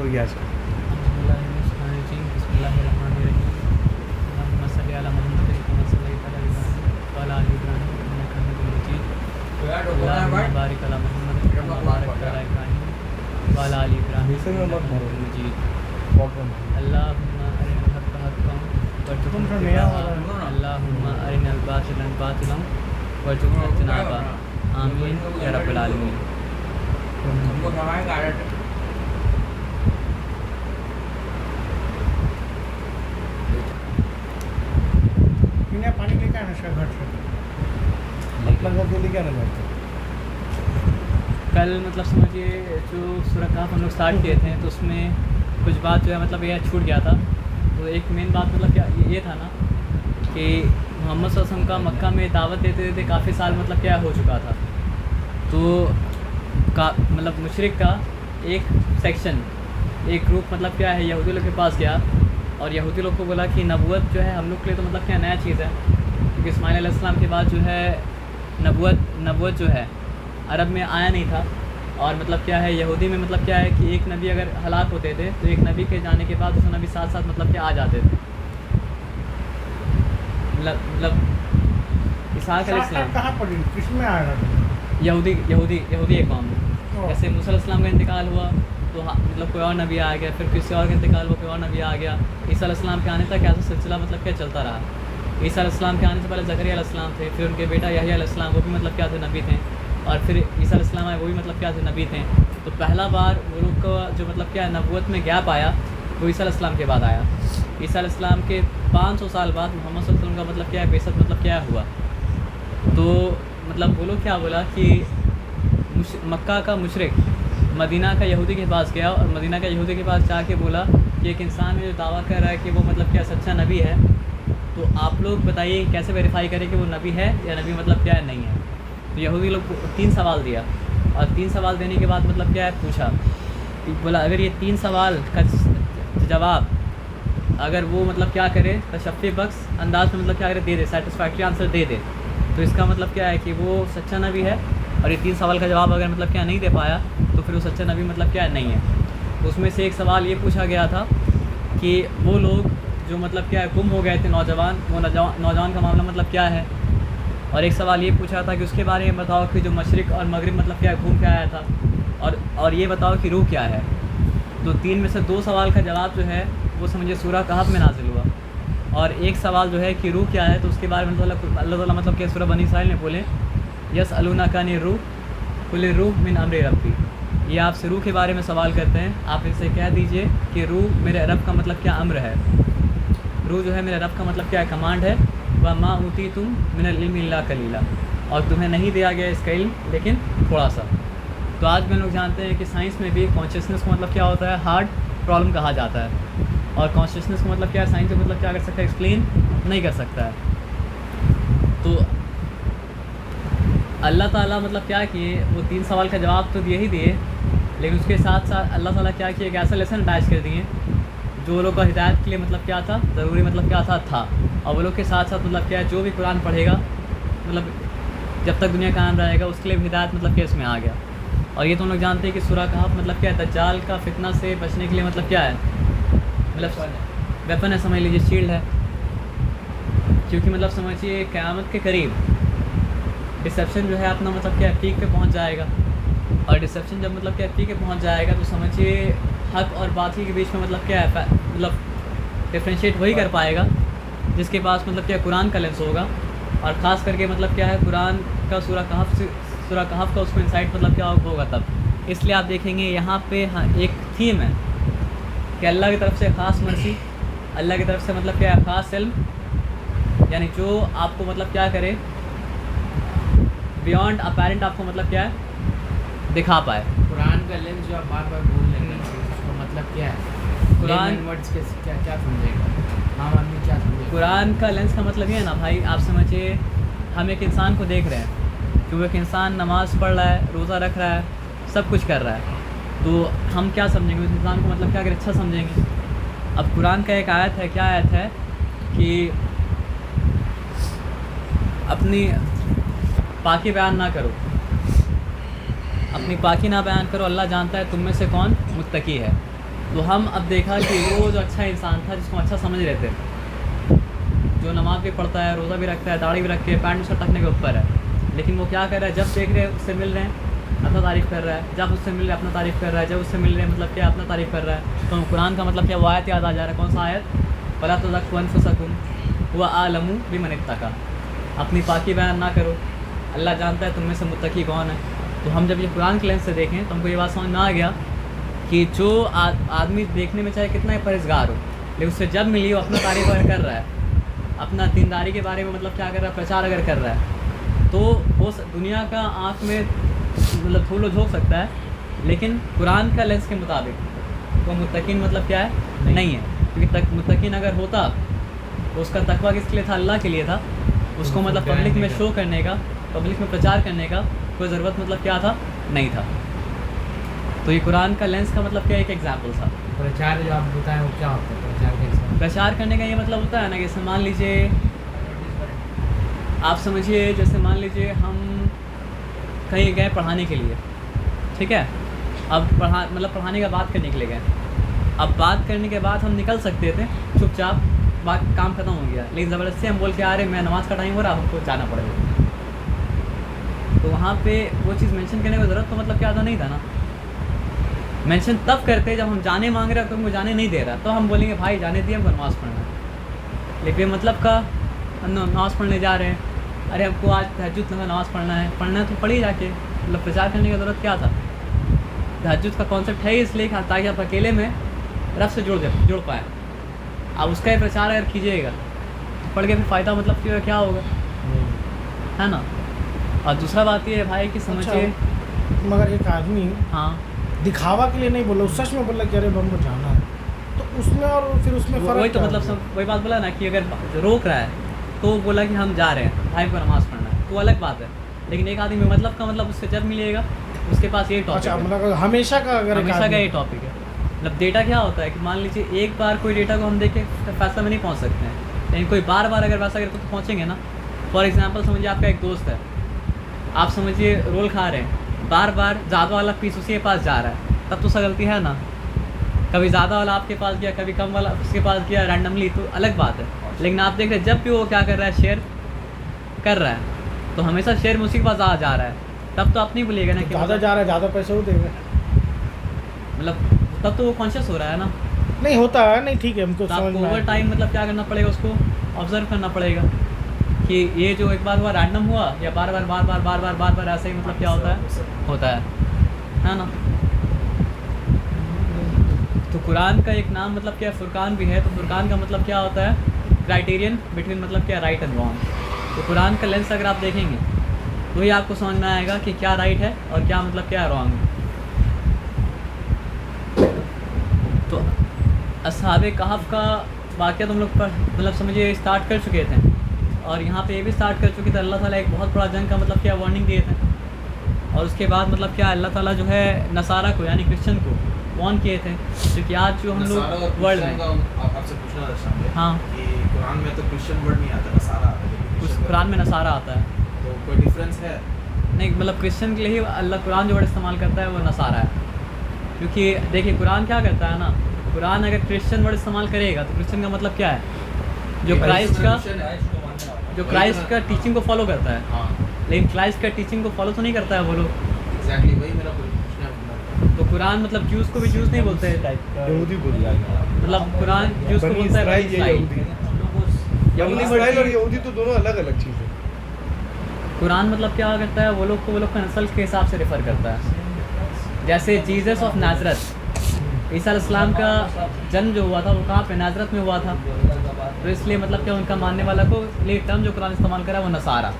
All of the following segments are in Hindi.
होगी आज का? आमीन या रब्बल आलमीन। पीने पानी लेके आना शायद घर से, अपना घर से लेके आना घर से। कल मतलब समझिए जो सूरह कहफ हम लोग स्टार्ट किए थे तो उसमें कुछ बात जो है मतलब यह छूट गया था। तो एक मेन बात मतलब क्या ये था ना कि मोहम्मद सल्लल्लाहु अलैहि वसल्लम का मक्का में दावत देते देते काफ़ी साल मतलब क्या हो चुका था। तो मतलब मुशरिक का एक सेक्शन, एक ग्रुप मतलब क्या है यहूदी लोग के पास गया और यहूदी लोग को बोला कि नबूवत जो है हम लोग के लिए तो मतलब क्या नया चीज़ है, क्योंकि इस्माइल अलैहिस्सलाम के बाद जो है नबूवत जो है अरब में आया नहीं था। और मतलब क्या है यहूदी में मतलब क्या है कि एक नबी अगर हलाक होते थे तो एक नबी के जाने के बाद दूसरे नबी साथ साथ मतलब क्या आ जाते थे। मतलब इसहाक अलैहिस्सलाम कहाँ पड़ी, किसमें आया था? यहूदी एक कौम में। जैसे मूसा अलैहिस्सलाम का इंतकाल हुआ तो मतलब कोई और नबी आ गया, फिर किसी और का इंतकाल हुआ कोई और नबी आ गया। ईसा अलैहिस्सलाम के आने तक ऐसा सिलसिला मतलब क्या चलता रहा। ईसा अलैहिस्सलाम के आने से पहले ज़करिया अलैहिस्सलाम थे, फिर उनके बेटा यहया अलैहिस्सलाम वो भी मतलब क्या थे नबी थे, और फिर ईसा अलैहिस्सलाम आए वो भी मतलब क्या थे नबी थे। तो पहला बार वो लोग का जो मतलब क्या नबूवत में गैप आया वो ईसा अलैहिस्सलाम के बाद आया। ईसा अलैहिस्सलाम के 500 साल बाद मोहम्मद सल्लल्लाहु अलैहि वसल्लम का मतलब क्या है बेशक मतलब क्या हुआ। तो मतलब वो लोग क्या बोला कि मक्का का मुशरिक मदीना का यहूदी के पास गया और मदीना का यहूदी के पास जाके बोला कि एक इंसान है जो दावा कर रहा है कि वो मतलब क्या सच्चा नबी है, तो आप लोग बताइए कैसे वेरीफाई करें कि वो नबी है या नबी मतलब क्या है नहीं है। तो यहूदी लोग को 3 सवाल दिया और 3 सवाल देने के बाद मतलब क्या है पूछा, बोला अगर ये 3 सवाल का जवाब अगर वो मतलब क्या करे तशफ़ी बख्श अंदाज में मतलब क्या करे दे दे, सेटिस्फैक्ट्री आंसर दे दे, तो इसका मतलब क्या है कि वो सच्चा नबी है। और ये 3 सवाल का जवाब अगर मतलब क्या नहीं दे पाया तो फिर वो सच्चा नबी मतलब क्या नहीं है। उसमें से एक सवाल ये पूछा गया था कि वो लोग जो मतलब क्या है गुम हो गए थे नौजवान, वो नौजवान का मामला मतलब क्या है। और एक सवाल ये पूछा था कि उसके बारे में बताओ कि जो मशरिक़ और मगरिब मतलब क्या घूम के आया था, और ये बताओ कि रूह क्या है। तो 3 में से 2 सवाल का जवाब जो है वो समझिए सूरह कहफ में नाज़िल हुआ, और एक सवाल जो है कि रूह क्या है तो उसके बारे में अल्लाह ताला मतलब क्या सूरह बनी इसराइल में बोले यसअलूनका अनिर रूह कुल रूह मिन अम्रि रब्बी, ये आपसे रूह के बारे में सवाल करते हैं, आप इनसे कह दीजिए कि रूह मेरे रब का मतलब क्या अम्र है। रूह जो है मेरे रब का मतलब क्या कमांड है। व मा ऊती तुम मिनल इल्मी इल्ला कलीला, और तुम्हें नहीं दिया गया इसका इल्म लेकिन थोड़ा सा। तो आज में लोग जानते हैं कि साइंस में भी कॉन्शियसनेस को मतलब क्या होता है हार्ड प्रॉब्लम कहा जाता है, और कॉन्शियसनेस को मतलब क्या साइंस मतलब क्या कर सकता है एक्सप्लेन नहीं कर सकता है। तो अल्लाह ताला मतलब क्या किए वो 3 सवाल का जवाब तो दिए ही दिए, लेकिन उसके साथ साथ अल्लाह ताला क्या किए एक ऐसा लेसन अटैच कर दिए जो लोग का हिदायत के लिए मतलब क्या था ज़रूरी मतलब क्या था। और वो लोग के साथ साथ मतलब क्या जो भी कुरान पढ़ेगा मतलब जब तक दुनिया कायम रहेगा उसके लिए हिदायत मतलब क्या इसमें आ गया। और ये तो हम लोग जानते हैं कि सूरह कहफ मतलब क्या है दज्जाल का फितना से बचने के लिए मतलब क्या है मतलब वेपन है, समझ लीजिए शील्ड है। क्योंकि मतलब समझिए क़यामत के करीब डिसेप्शन जो है अपना मतलब क्या पीक पे पहुंच जाएगा, और डिसेप्शन जब मतलब क्या पीक पे पहुंच जाएगा तो समझिए हक और बातिल के बीच में मतलब क्या है मतलब डिफ्रेंशिएट वही कर पाएगा जिसके पास मतलब क्या कुरान का लेंस होगा, और ख़ास करके मतलब क्या है कुरान का सूरह कहफ का उसको इंसाइट मतलब क्या होगा तब। इसलिए आप देखेंगे यहाँ पे हाँ एक थीम है कि अल्लाह की तरफ से ख़ास मर्सी, अल्लाह की तरफ से मतलब क्या है ख़ास इल्म, यानी जो आपको मतलब क्या करे बियॉन्ड अपेरेंट आपको मतलब क्या है दिखा पाए। कुरान का लेंस जो आप बार बार बोल रहे हैं उसका मतलब क्या है, कुरान वर्ड्स के क्या समझेगा आम आदमी, क्या समझेगा? कुरान का लेंस का मतलब ये है ना भाई, आप समझिए हम एक इंसान को देख रहे हैं कि वो एक इंसान नमाज़ पढ़ रहा है, रोज़ा रख रहा है, सब कुछ कर रहा है, तो हम क्या समझेंगे उस इंसान को मतलब क्या अगर अच्छा समझेंगे। अब कुरान का एक आयत है, क्या आयत है कि अपनी पाकी बयान ना करो, अपनी पाकी ना बयान करो, अल्लाह जानता है तुम में से कौन मुत्तकी है। तो हम अब देखा कि वो जो अच्छा इंसान था जिसको अच्छा समझ रहे थे, जो नमाज़ भी पढ़ता है, रोज़ा भी रखता है, दाढ़ी भी रख के पैंट शर्ट रखने के ऊपर है, लेकिन वो क्या कर रहा है, जब देख रहे हैं उससे मिल रहे हैं अपना तारीफ़ कर रहा है, जब उससे मिल रहे हैं अपना तारीफ़ कर रहा है, जब उससे मिल रहे हैं मतलब क्या अपना तारीफ़ कर रहा है। तो कुरान का मतलब क्या, वो आयत याद आ जा रहा है, कौन सा आयत, फला तुज़क्कू अनफुसकुम हुवा आलमु बिमन इत्तका, अपनी पाकी बयान ना करो, अल्लाह जानता है तुम में से मुत्तकी कौन है। तो हम जब ये कुरान के लेंस से देखें तो हमको ये बात समझ में आ गया कि जो आदमी देखने में चाहे कितना ही परहेज़गार हो, लेकिन उससे जब मिली वो अपना तारीफ़ अगर कर रहा है, अपना दीनदारी के बारे में मतलब क्या कर रहा है, प्रचार अगर कर रहा है, तो वो दुनिया का आँख में मतलब धूल झोंक सकता है, लेकिन कुरान का लेंस के मुताबिक वो मुत्तकीन मतलब क्या है, नहीं है। क्योंकि मुत्तकीन अगर होता तो उसका तकवा किसके लिए था, अल्लाह के लिए था। उसको मतलब पब्लिक में शो करने का, पब्लिक में प्रचार करने का कोई ज़रूरत मतलब क्या था, नहीं था। तो ये कुरान का लेंस का मतलब क्या, एक एग्जाम्पल था। प्रचार जो आप बताएं वो क्या होता है, प्रचार कैसे? प्रचार करने का ये मतलब होता है ना कि जैसे मान लीजिए, आप समझिए जैसे मान लीजिए हम कहीं गए पढ़ाने के लिए, ठीक है, अब पढ़ाने का बात करने के लिए गए, अब बात करने के बाद हम निकल सकते थे चुपचाप, बात काम ख़त्म हो गया, लेकिन ज़बरदस्ती हम बोल के आ रहे मैं नमाज़ का टाइम हो रहा, हमको जाना पड़ेगा। तो वहाँ पे वो चीज़ मेंशन करने की ज़रूरत तो मतलब क्या था, नहीं था ना। मेंशन तब करते जब हम जाने मांग रहे हैं, तो हमको जाने नहीं दे रहा, तो हम बोलेंगे भाई जाने दिए, हमको नमाज़ पढ़ना है। लेकिन मतलब का हम नमाज़ पढ़ने जा रहे हैं, अरे हमको आज तहज्जुद में नमाज़ पढ़ना है तो पढ़ी जाके, मतलब प्रचार करने की ज़रूरत क्या था। तहज्जुद का कॉन्सेप्ट है इसलिए ताकि आप अकेले में रब से जुड़ पाएँ। अब उसका ही प्रचार अगर कीजिएगा तो पढ़ के फिर फ़ायदा मतलब क्या होगा, है ना। और दूसरा बात ये है भाई कि समझिए, मगर एक आदमी हाँ दिखावा के लिए नहीं बोला, सच में बोला कि अरे हमको जाना है, तो उसमें और फिर उसमें फ़र्क वही तो क्या मतलब है? वही बात बोला ना कि अगर रोक रहा है तो बोला कि हम जा रहे हैं भाई को नमाज़ पढ़ना है, तो अलग बात है। लेकिन एक आदमी मतलब का मतलब उससे जब मिलेगा उसके पास ये टॉपिक अच्छा, है, मतलब हमेशा का अगर एक हमेशा का आदमी- ये टॉपिक है। मतलब डेटा क्या होता है कि मान लीजिए एक बार कोई डेटा को हम देख के फैसला में नहीं पहुंच सकते हैं, लेकिन कोई बार बार अगर वैसा करके तो पहुंचेंगे ना। फॉर एग्जांपल समझिए आपका एक दोस्त है, आप समझिए रोल खा रहे हैं, बार बार ज़्यादा वाला पीस उसी के पास जा रहा है, तब तो उसका गलती है ना। कभी ज़्यादा वाला आपके पास गया, कभी कम वाला उसके पास गया रैंडमली, तो अलग बात है। लेकिन आप देख रहे हैं जब भी वो क्या कर रहा है, शेयर कर रहा है, तो हमेशा शेयर में उसी के पास जा रहा है, तब तो आप नहीं बोलिएगा ना कि ज़्यादा जा रहा है, ज़्यादा पैसे वो देगा, मतलब तब तो वो कॉन्शियस हो रहा है ना। नहीं होता है, नहीं ठीक है, हमको तो समझ आपको में ओवर आया। टाइम मतलब क्या करना पड़ेगा, उसको ऑब्जर्व करना पड़ेगा कि ये जो एक बार हुआ रैंडम हुआ या बार बार ऐसे ही मतलब क्या होता है ना। तो कुरान का एक नाम मतलब क्या, फुरकान भी है। तो फुरकान का मतलब क्या होता है, क्राइटेरियन बिटवीन मतलब क्या, राइट एंड रॉन्ग। तो कुरान का लेंस अगर आप देखेंगे तो ही आपको समझ में आएगा कि क्या राइट है और क्या मतलब क्या रॉन्ग है। तो अस्हाबे कहफ का वाक़या तुम लोग पर मतलब समझिए स्टार्ट कर चुके थे, और यहाँ पे ये भी स्टार्ट कर चुके थे, अल्लाह ताला एक बहुत बड़ा जंग का मतलब क्या वार्निंग दिए थे। और उसके बाद मतलब क्या अल्लाह ताला जो है नसारा को यानी क्रिश्चियन को वार्न किए थे, क्योंकि आज जो हम लोग वर्ल्ड में आपसे पूछना चाहते हाँ कि कुरान में तो क्रिश्चियन वर्ड नहीं आता, नसारा आता है, लेकिन उस Christian कुरान में नसारा आता है, word- तो कोई डिफरेंस है? नहीं मतलब क्रिश्चियन के लिए ही अल्लाह कुरान जो वर्ड इस्तेमाल करता है वो नसारा है। क्योंकि देखिए कुरान क्या करता है ना, कुरान अगर क्रिश्चियन वर्ड इस्तेमाल करेगा तो क्रिश्चियन का मतलब क्या है, जो क्राइस्ट का टीचिंग को फॉलो करता है। हाँ लेकिन क्राइस्ट का टीचिंग को फॉलो तो नहीं करता है वो लोग। एग्जैक्टली वही मेरा पूछना है। तो कुरान मतलब जूस को भी जूस नहीं बोलते हैं टाइप, यहूदी बोल जाएगा। मतलब कुरान जूस को बनी बोलता है बनी इस्राइल या इस्राइल। यहूदी। बनी इस्राइल और यहूदी तो दोनों अलग अलग चीज़ है। कुरान मतलब क्या करता है, वो लोग का नस्ल के हिसाब से रेफ़र करता है। जैसे जीसस ऑफ नाजरत, ईसा अलैहिस्सलाम का जन्म जो हुआ था वो कहाँ पे, नाजरत में हुआ था। तो इसलिए मतलब क्या उनका मानने वाला को लिए टर्म जो कुरान इस्तेमाल करा है वो नसारा।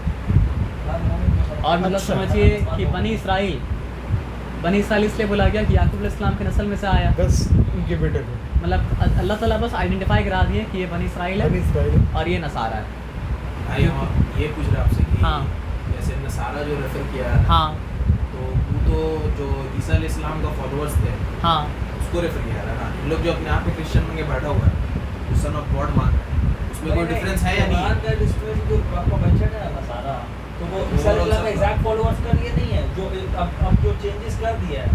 और मतलब अच्छा। समझिए कि बनी इसराइल इसलिए बोला गया कि याकूब अलैहिस्सलाम के नस्ल में से आया। बस उनके बेटे को मतलब अल्लाह ताला बस आइडेंटिफाई करा दिए कि ये बनी इसराइल बनी है इस्राइल। और ये नसारा है। भाई हम ये पूछ रहे आपसे कि हाँ। जैसे नसारा जो रेफर किया है, हाँ तो वो तो जो ईसा अलैहिस्सलाम का फॉलोअर्स थे हाँ उसको रेफर किया है ना। इन लोग जो अपने आप में क्रिश्चियन बन के बैठा हुआ है, वो सन ऑफ गॉड मान रहे हैं, उसमें कोई डिफरेंस है या नहीं? तो वो इस्लाम का एग्जैक्ट फॉलोअर्स का लिए नहीं है, जो अब जो चेंजेस कर दिया है,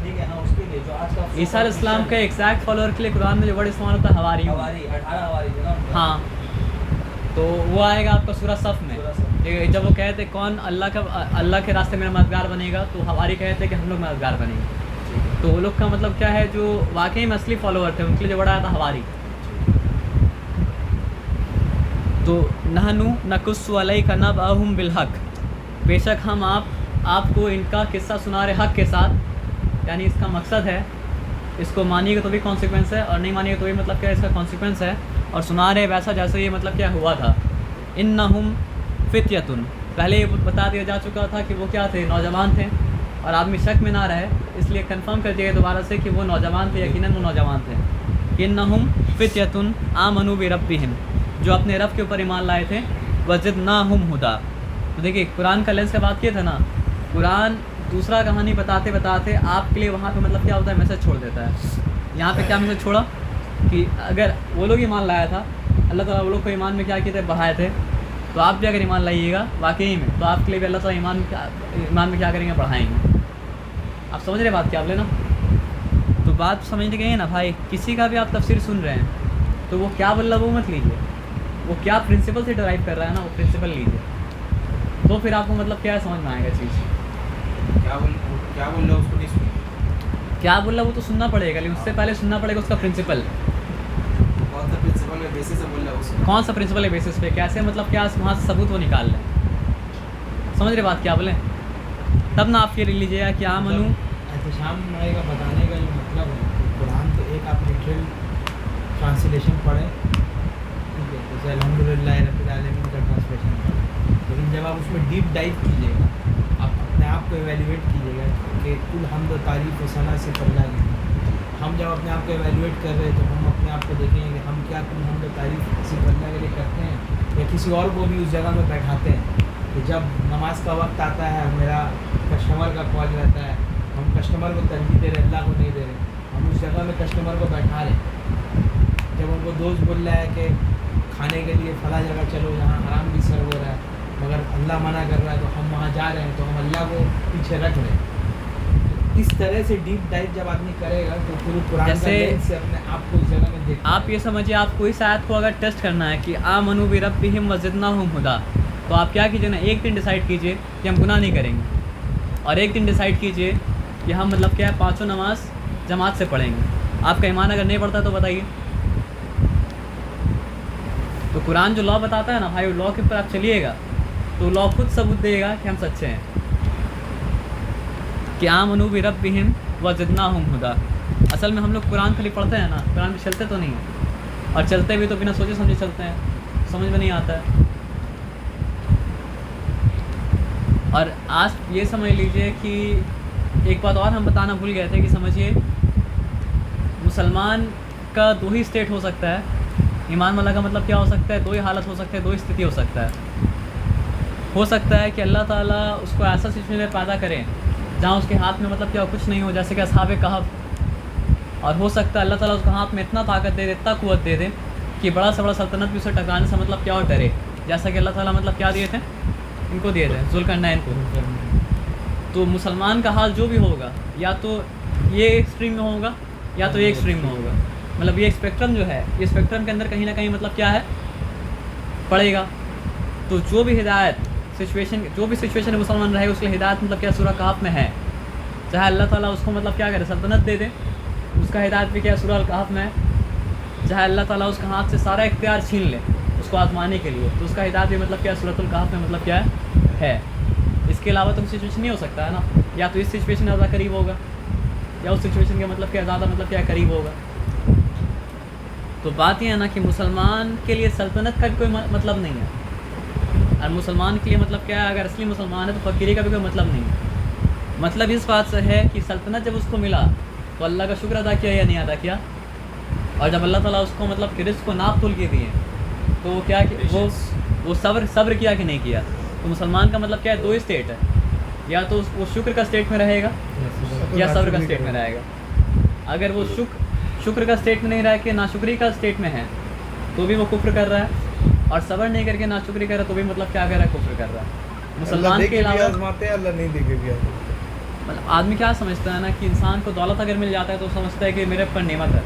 ठीक है ना, उसके लिए ये जो आज का ईसा अलैहिस्सलाम के एग्जैक्ट फॉलोअर के लिए कुरान में जो वर्ड इस्तेमाल होता है हवारी हवारी 18 हवारी थे ना उनके। हाँ, तो वो आएगा आपका सूरह सफ में। सूरह सफ। ये जब वो कहते कौन अल्लाह के रास्ते में मददगार बनेगा, तो हवारी कहते कि हम लोग मददगार बनेंगे। तो वो लोग का मतलब क्या है, जो वाकई में असली फॉलोअर थे उनके लिए जो वर्ड आया था हवारी। तो नहनु नकुस्सु अलैका नबअहुम बिलहक, बेशक हम आपको इनका किस्सा सुना रहे हक के साथ। यानी इसका मकसद है, इसको मानिएगा तो भी कॉन्सिक्वेंस है और नहीं मानिएगा तो भी मतलब क्या इसका कॉन्सिक्वेंस है, और सुना रहे वैसा जैसे ये मतलब क्या हुआ था। इन्नहुम फित्यतुन, पहले ये बता दिया जा चुका था कि वो क्या थे, नौजवान थे, और आदमी शक में ना रहे इसलिए कंफर्म कर दिया दोबारा से कि वो नौजवान थे, यकीनन वो नौजवान थे। इन्नहुम फित्यतुन आमनु बिरब्बिहिम, जो अपने रब के ऊपर ईमान लाए थे, वज़िदनाहुम हुदा। तो देखिए कुरान का लेंस का बात किया था ना, कुरान दूसरा कहानी बताते बताते आपके लिए वहाँ पे मतलब क्या होता है, मैसेज छोड़ देता है। यहाँ पे क्या मैसेज छोड़ा कि अगर वो लोग ईमान लाया था, अल्लाह ताला वो लोग को ईमान में क्या किए थे, बढ़ाए थे, तो आप भी अगर ईमान लाइएगा वाकई में, तो आपके लिए भी अल्लाह ताला ईमान में क्या करेंगे, बढ़ाएंगे। आप समझ रहे बात क्या आप लेना। तो बात समझने गए ना भाई, किसी का भी आप तफसीर सुन रहे हैं तो वो क्या बोल रहा वो मत लीजिए, वो क्या प्रिंसिपल से ड्राइव कर रहा है ना, वो प्रिंसिपल लीजिए, तो फिर आपको मतलब क्या समझ में आएगा चीज़। क्या बोल रहे हो उसको नहीं सुनिए। क्या बोल रहा वो तो सुनना पड़ेगा, लेकिन उससे पहले सुनना पड़ेगा उसका प्रिंसिपल। कौन सा प्रिंसिपल में बेसिस से बोल रहा है उसको, कौन सा प्रिंसिपल है बेसिस पे, कैसे मतलब क्या वहाँ से सबूत वो निकाल लें। समझ रहे बात क्या बोले, तब ना आप ये लीजिएगा कि हाँ मनू एहतशाम भाई का बताने का जो मतलब है, कुरान तो एक आप लिटरल ट्रांसलेशन पढ़ें, ठीक है, जैसे अल्हम्दुलिल्लाह रब्बिल आलमीन का ट्रांसलेशन पढ़ें, लेकिन जब आप उसमें डीप डाइव कीजिएगा, आप अपने आप को एवेल्युएट कीजिएगा कि कुल हम्द और तारीफ़ और सना से अल्लाह की। हम जब अपने आप को एवेल्युएट कर रहे हैं तो हम अपने आप को देखेंगे कि हम क्या कुल हम्द और तारीफ़ सिर्फ अल्लाह के लिए करते हैं या किसी और को भी उस जगह में बैठाते हैं कि जब नमाज का वक्त आता है, मेरा कस्टमर का कॉल रहता है, हम कस्टमर को तरजीह दे रहे, अल्लाह को नहीं दे रहे, हम उस जगह में कस्टमर को बैठा रहे। जब उनको दोस्त बोल रहा है कि खाने के लिए फला जगह चलो जहाँ हराम भी सर्व हो रहा है, मगर अल्लाह मना कर रहा है तो हम वहाँ जा रहे हैं, तो हम अल्लाह को पीछे रख रहे हैं। तो इस तरह से डीप डाइव जब आदमी करेगा तो पूरे कुरान का लेंस से अपने आप को उस जगह में देख। आप ये समझिए, आपको इस आयत को अगर टेस्ट करना है कि आमनु बिरब्बिहिम वज़िदनाहुम हुदा, तो आप क्या कीजिए ना, एक दिन डिसाइड कीजिए कि हम गुनाह नहीं करेंगे, और एक दिन डिसाइड कीजिए कि हम मतलब क्या है, पाँचों नमाज जमात से पढ़ेंगे। आपका ईमान अगर नहीं पढ़ता तो बताइए। तो कुरान जो लॉ बताता है ना भाई, लॉ के ऊपर आप चलिएगा तो लॉ खुद सबूत देगा कि हम सच्चे हैं। कि आमनु बिरब्बिहिम वज़िदनाहुम हुदा, असल में हम लोग कुरान खाली पढ़ते हैं ना, कुरान भी चलते तो नहीं है, और चलते भी तो बिना सोचे समझे चलते हैं, समझ में नहीं आता है। और आज ये समझ लीजिए कि एक बात और हम बताना भूल गए थे कि समझिए, मुसलमान का दो ही स्टेट हो सकता है, ईमान वाला का मतलब क्या हो सकता है, दो ही हालत हो सकते हैं, दो ही स्थिति हो सकता है। हो सकता है कि अल्लाह ताला उसको ऐसा सिचुएशन में पैदा करें जहाँ उसके हाथ में मतलब क्या कुछ नहीं हो, जैसे कि असहाबे कहफ, और हो सकता है अल्लाह ताला उसके हाथ में इतना ताकत दे दे, इतना कुव्वत दे दे कि बड़ा से बड़ा सल्तनत भी उसे टकराने से मतलब क्या और डरे, जैसा कि अल्लाह ताला मतलब क्या दिए थे, इनको दिए थे, ज़ुल्करनैन को। तो मुसलमान का हाल जो भी होगा, या तो ये एक्सट्रीम में होगा या तो ये एक्सट्रीम में होगा, मतलब ये स्पेक्ट्रम जो है, ये स्पेक्ट्रम के अंदर कहीं ना कहीं मतलब क्या है, पड़ेगा। तो जो भी हिदायत सिचुएशन, जो भी सिचुएशन में मुसलमान रहे, उसके लिए हिदायत मतलब क्या सूरह कहफ में है। चाहे अल्लाह ताला उसको मतलब क्या करे, सल्तनत दे दे, उसका हिदायत भी क्या सूरह कहफ में है। चाहे अल्लाह ताला उसका हाथ से सारा इख्तियार छीन ले उसको आजमाने के लिए, तो उसका हिदायत भी मतलब क्या सूरह कहफ में मतलब क्या है। इसके अलावा तो सिचुएशन नहीं हो सकता है ना, या तो इस सिचुएशन में ज़्यादा करीब होगा या उस सिचुएशन के मतलब क्या ज़्यादा मतलब क्या करीब होगा। तो बात यह है ना कि मुसलमान के लिए सल्तनत का भी कोई मतलब नहीं है, और मुसलमान के लिए मतलब क्या है, अगर असली मुसलमान है तो फ़कीरी का भी कोई मतलब नहीं है। मतलब इस बात से है कि सल्तनत जब उसको मिला तो अल्लाह का शुक्र अदा किया या नहीं अदा किया, और जब अल्लाह ताला उसको मतलब कि रिज़्क़ को नाप तोल के दिए तो वो क्या, वो सब्र किया कि नहीं किया। तो मुसलमान का मतलब क्या है, दो ही स्टेट है, या तो वो शुक्र का स्टेट में रहेगा या सब्र का स्टेट में रहेगा। अगर वो शुक्र का स्टेट में नहीं रह के नाशुक्री का स्टेट में है तो भी वो कुफ्र कर रहा है, और सब्र नहीं करके नाशुक्री कर रहा है तो भी मतलब क्या कर रहा है, कुफ्र कर रहा है। मुसलमान के अलावा आजमाते हैं, अल्लाह नहीं देखे भी आजमाते। मतलब आदमी क्या समझता है ना कि इंसान को दौलत अगर मिल जाता है तो समझता है कि मेरे ऊपर नेमत है,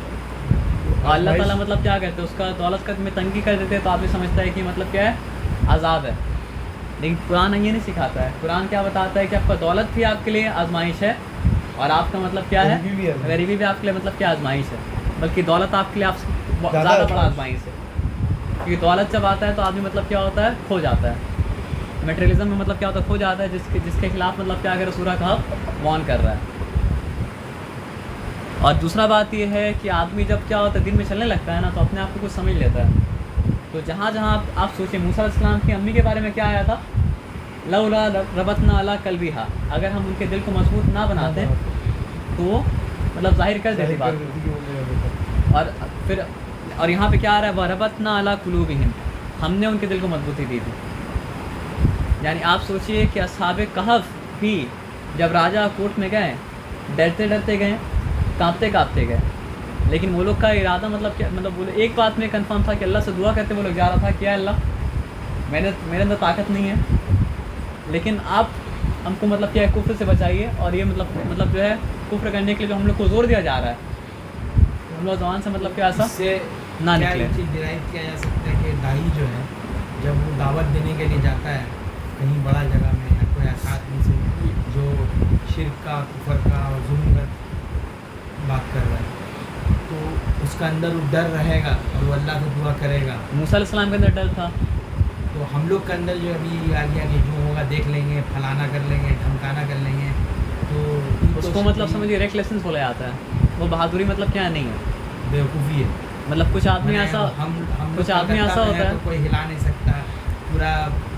और अल्लाह ताला मतलब क्या कहते हैं उसका दौलत का में तंगी कर देते हैं, तो आदमी समझता है कि मतलब क्या है, आज़ाब है। लेकिन कुरान ये नहीं सिखाता है। कुरान क्या बताता है कि आपका दौलत भी आपके लिए आजमाइश है, और आपका मतलब क्या है, गरीबी भी है। गरीबी भी आपके लिए मतलब क्या आजमाइश है, बल्कि दौलत आपके लिए आपसे ज़्यादा बड़ा आजमाइश है। क्योंकि दौलत जब आता है तो आदमी मतलब क्या होता है, खो जाता है। मटेरियलिज्म में मतलब क्या होता है, खो जाता है, जिसके खिलाफ मतलब क्या अगर सूरह कहफ वार्न कर रहा है। और दूसरा बात ये है कि आदमी जब क्या होता है दिन में चलने लगता है ना, तो अपने आप को कुछ समझ लेता है। तो जहाँ जहाँ आप सोचिए, मूसा अलैहिस्सलाम की अम्मी के बारे में क्या आया था, लौला रबतना अला कल्बिहा, अगर हम उनके दिल को मजबूत ना बनाते तो मतलब जाहिर कर देती बात। और फिर और यहाँ पे क्या आ रहा है, वरबतना अला कुलूबिहिम, हमने उनके दिल को मजबूती दी थी। यानी आप सोचिए कि अस्हाबे कहफ भी जब राजा कोर्ट में गए, डरते डरते गए, कांपते कांपते गए, लेकिन वो लोग का इरादा मतलब क्या, मतलब बोले एक बात में कंफर्म था कि अल्लाह से दुआ करते वो लोग जा रहा था, क्या अल्लाह मेरे अंदर ताकत नहीं है, लेकिन आप हमको मतलब क्या है, कुफ्र से बचाइए, और ये मतलब जो है कुफ्र करने के लिए जो हम लोग को जोर दिया जा रहा है, हम लोग जवान से मतलब क्या ऐसा इससे ना क्या निकले। एक चीज़ डिराइव किया जा सकता है कि दाई जो है जब वो दावत देने के लिए जाता है कहीं बड़ा जगह में, या कोई ऐसा आदमी से जो शिर्क का, कुफर का और जुल्म का बात कर रहा है, तो उसका अंदर वो डर रहेगा और वो अल्लाह से दुआ करेगा। मूसा अलैहिस्सलाम के अंदर डर था, तो हम लोग के अंदर जो अभी आ गया कि जो होगा देख लेंगे, फलाना कर लेंगे, ढमकाना कर लेंगे, तो उसको मतलब समझिए रेकलेसनेस बोला जाता है। वो बहादुरी मतलब क्या नहीं है, बेवकूफ़ी है। मतलब कुछ आदमी ऐसा हम कुछ लोग आदमी ऐसा कलकत्ता में होता हैं है, तो कोई हिला नहीं सकता, पूरा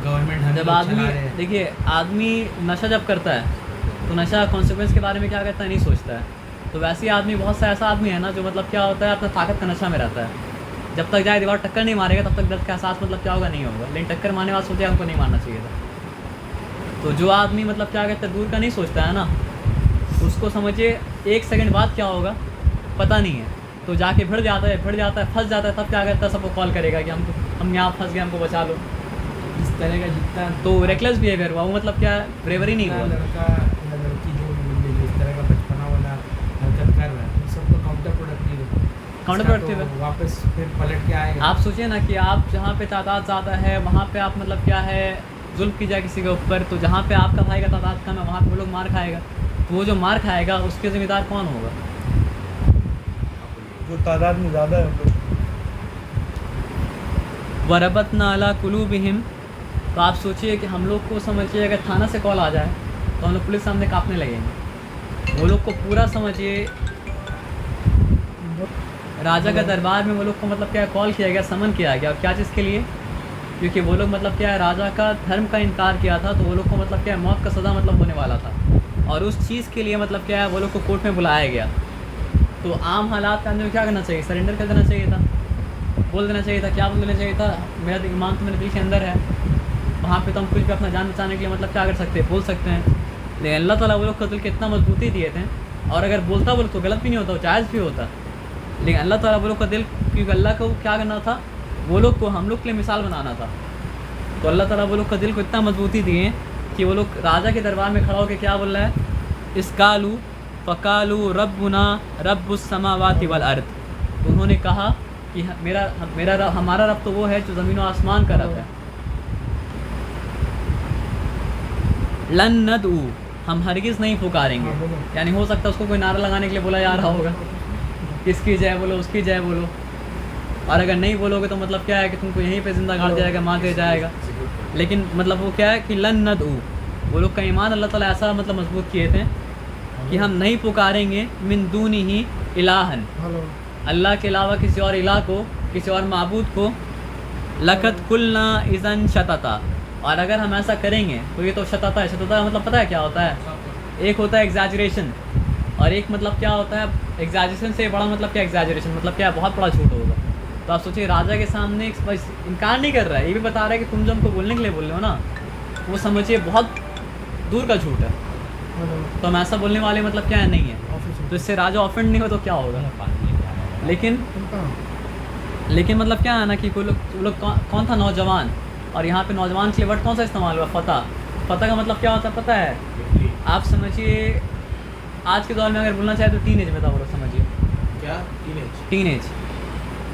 गवर्नमेंट हम जब लोग आदमी चला रहे हैं। देखिए आदमी नशा जब करता है तो नशा कॉन्सिक्वेंस के बारे में क्या करता है, नहीं सोचता है। तो वैसे ही आदमी, बहुत सा ऐसा आदमी है ना जो मतलब क्या होता है, अपना ताकत का नशा में रहता है, जब तक जाए दीवार टक्कर नहीं मारेगा तब तक दर्द का एहसास मतलब क्या होगा, नहीं होगा। लेकिन टक्कर मारने वाला सोचे हमको नहीं मारना चाहिए था। तो जो आदमी मतलब क्या कहते हैं, दूर का नहीं सोचता है ना, उसको समझिए 1 सेकंड बाद क्या होगा पता नहीं है, तो जाके भिड़ जाता है, फंस जाता है, तब क्या करता है, सबको कॉल करेगा कि हम यहाँ फंस गए, हमको बचा लो। इस तरह का जितना तो रेकलेस बिहेवियर हुआ, वो मतलब क्या ब्रेवरी नहीं जितना हुआ। लड़का या लड़की जो इस तरह का बचपना वाला हरकत कर रहा है, वो सब तो काउंटर प्रोडक्टिव है। काउंटर प्रोडक्टिव है। वापस फिर पलट के आएगा। आप सोचिए ना कि आप जहाँ पे तादाद ज़्यादा है वहाँ पे आप मतलब क्या है, जुल्म की जाए किसी के ऊपर, तो जहाँ पे आपका भाई का तादाद कम है वहाँ पे वो लोग मार खाएगा, तो वो जो मार खाएगा उसके ज़िम्मेदार कौन होगा? जो तादाद में ज़्यादा है हम लोग। वरबतना अला कुलूबिहिम, तो आप सोचिए कि हम लोग को समझिए अगर थाना से कॉल आ जाए तो हम लोग पुलिस सामने कांपने लगेंगे। वो लोग को पूरा समझिए राजा का दरबार में वो लोग को मतलब क्या कॉल किया गया, समन किया गया, और क्या चीज़ के लिए? क्योंकि वो लोग मतलब क्या है, राजा का धर्म का इनकार किया था, तो वो लोग को मतलब क्या है, मौत का सज़ा मतलब होने वाला था, और उस चीज़ के लिए मतलब क्या है, वो लोग को कोर्ट में बुलाया गया। तो आम हालात के अंदर क्या करना चाहिए, सरेंडर कर देना चाहिए था, बोल देना चाहिए था। क्या बोल देना चाहिए था, मेरा ईमान तो मेरे दिल के अंदर है, वहाँ पे तो हम कुछ भी अपना जान बचाने के लिए मतलब क्या कर सकते हैं, बोल सकते हैं। लेकिन अल्लाह ताला वो लोग को दिल के इतना मजबूती दिए थे, और अगर बोलता वो लोग तो गलत भी नहीं होता, वो जायज़ भी होता, लेकिन अल्लाह ताला वो लोग का दिल, क्योंकि अल्लाह को क्या करना था, वो लोग को हम लोग के लिए मिसाल बनाना था, तो अल्लाह ताला वो लोग का दिल को इतना मजबूती दिए कि वो लोग राजा के दरबार में खड़ा होकर क्या बोल रहा है, इसकालू फ़कालू रब्बुना रब्बुस समावाति वल अर्द, तो उन्होंने कहा कि हमारा रब तो वो है जो ज़मीन और आसमान का रब है। लन नदू, हम हरगिज़ नहीं पुकारेंगे, यानी हो सकता है उसको कोई नारा लगाने के लिए बोला जा रहा होगा, किसकी जय बोलो, उसकी जय बोलो, और अगर नहीं बोलोगे तो मतलब क्या है कि तुमको यहीं पे ज़िंदा गाड़ जाएगा, मार दिया जाएगा। लेकिन मतलब वो क्या है कि लन नदू, वो लोग का ईमान अल्लाह ताला ऐसा मतलब मजबूत किए थे कि हम नहीं पुकारेंगे मिन दूनी ही इलाहन, अल्लाह के अलावा किसी और इलाह को, किसी और माबूद को, लकत कुलना इज़न शतता, और अगर हम ऐसा करेंगे तो ये तो शतता है। शतता मतलब पता है क्या होता है, एक होता है एग्जैजरेशन, और एक मतलब क्या होता है, एग्जैजरेशन से बड़ा मतलब क्या, एग्जैजरेशन मतलब क्या, बहुत बड़ा झूठ होगा। तो आप सोचिए राजा के सामने इनकार नहीं कर रहा है, ये भी बता रहा है कि तुम जो हमको बोलने के लिए बोल रहे हो ना, वो समझिए बहुत दूर का झूठ है, तो हम ऐसा बोलने वाले मतलब क्या है, नहीं है, तो इससे राजा ऑफेंड नहीं हो तो क्या होगा। लेकिन मतलब क्या है ना कि वो लोग कौन था, नौजवान, और यहाँ पे नौजवान के लिए वर्ड कौन सा इस्तेमाल हुआ, फ़तह। फ़तह का मतलब क्या होता है पता है, आप समझिए आज के दौर में अगर बोलना चाहे तो टीन एज में था वो लोग, समझिए क्या टीनेज? टीन एज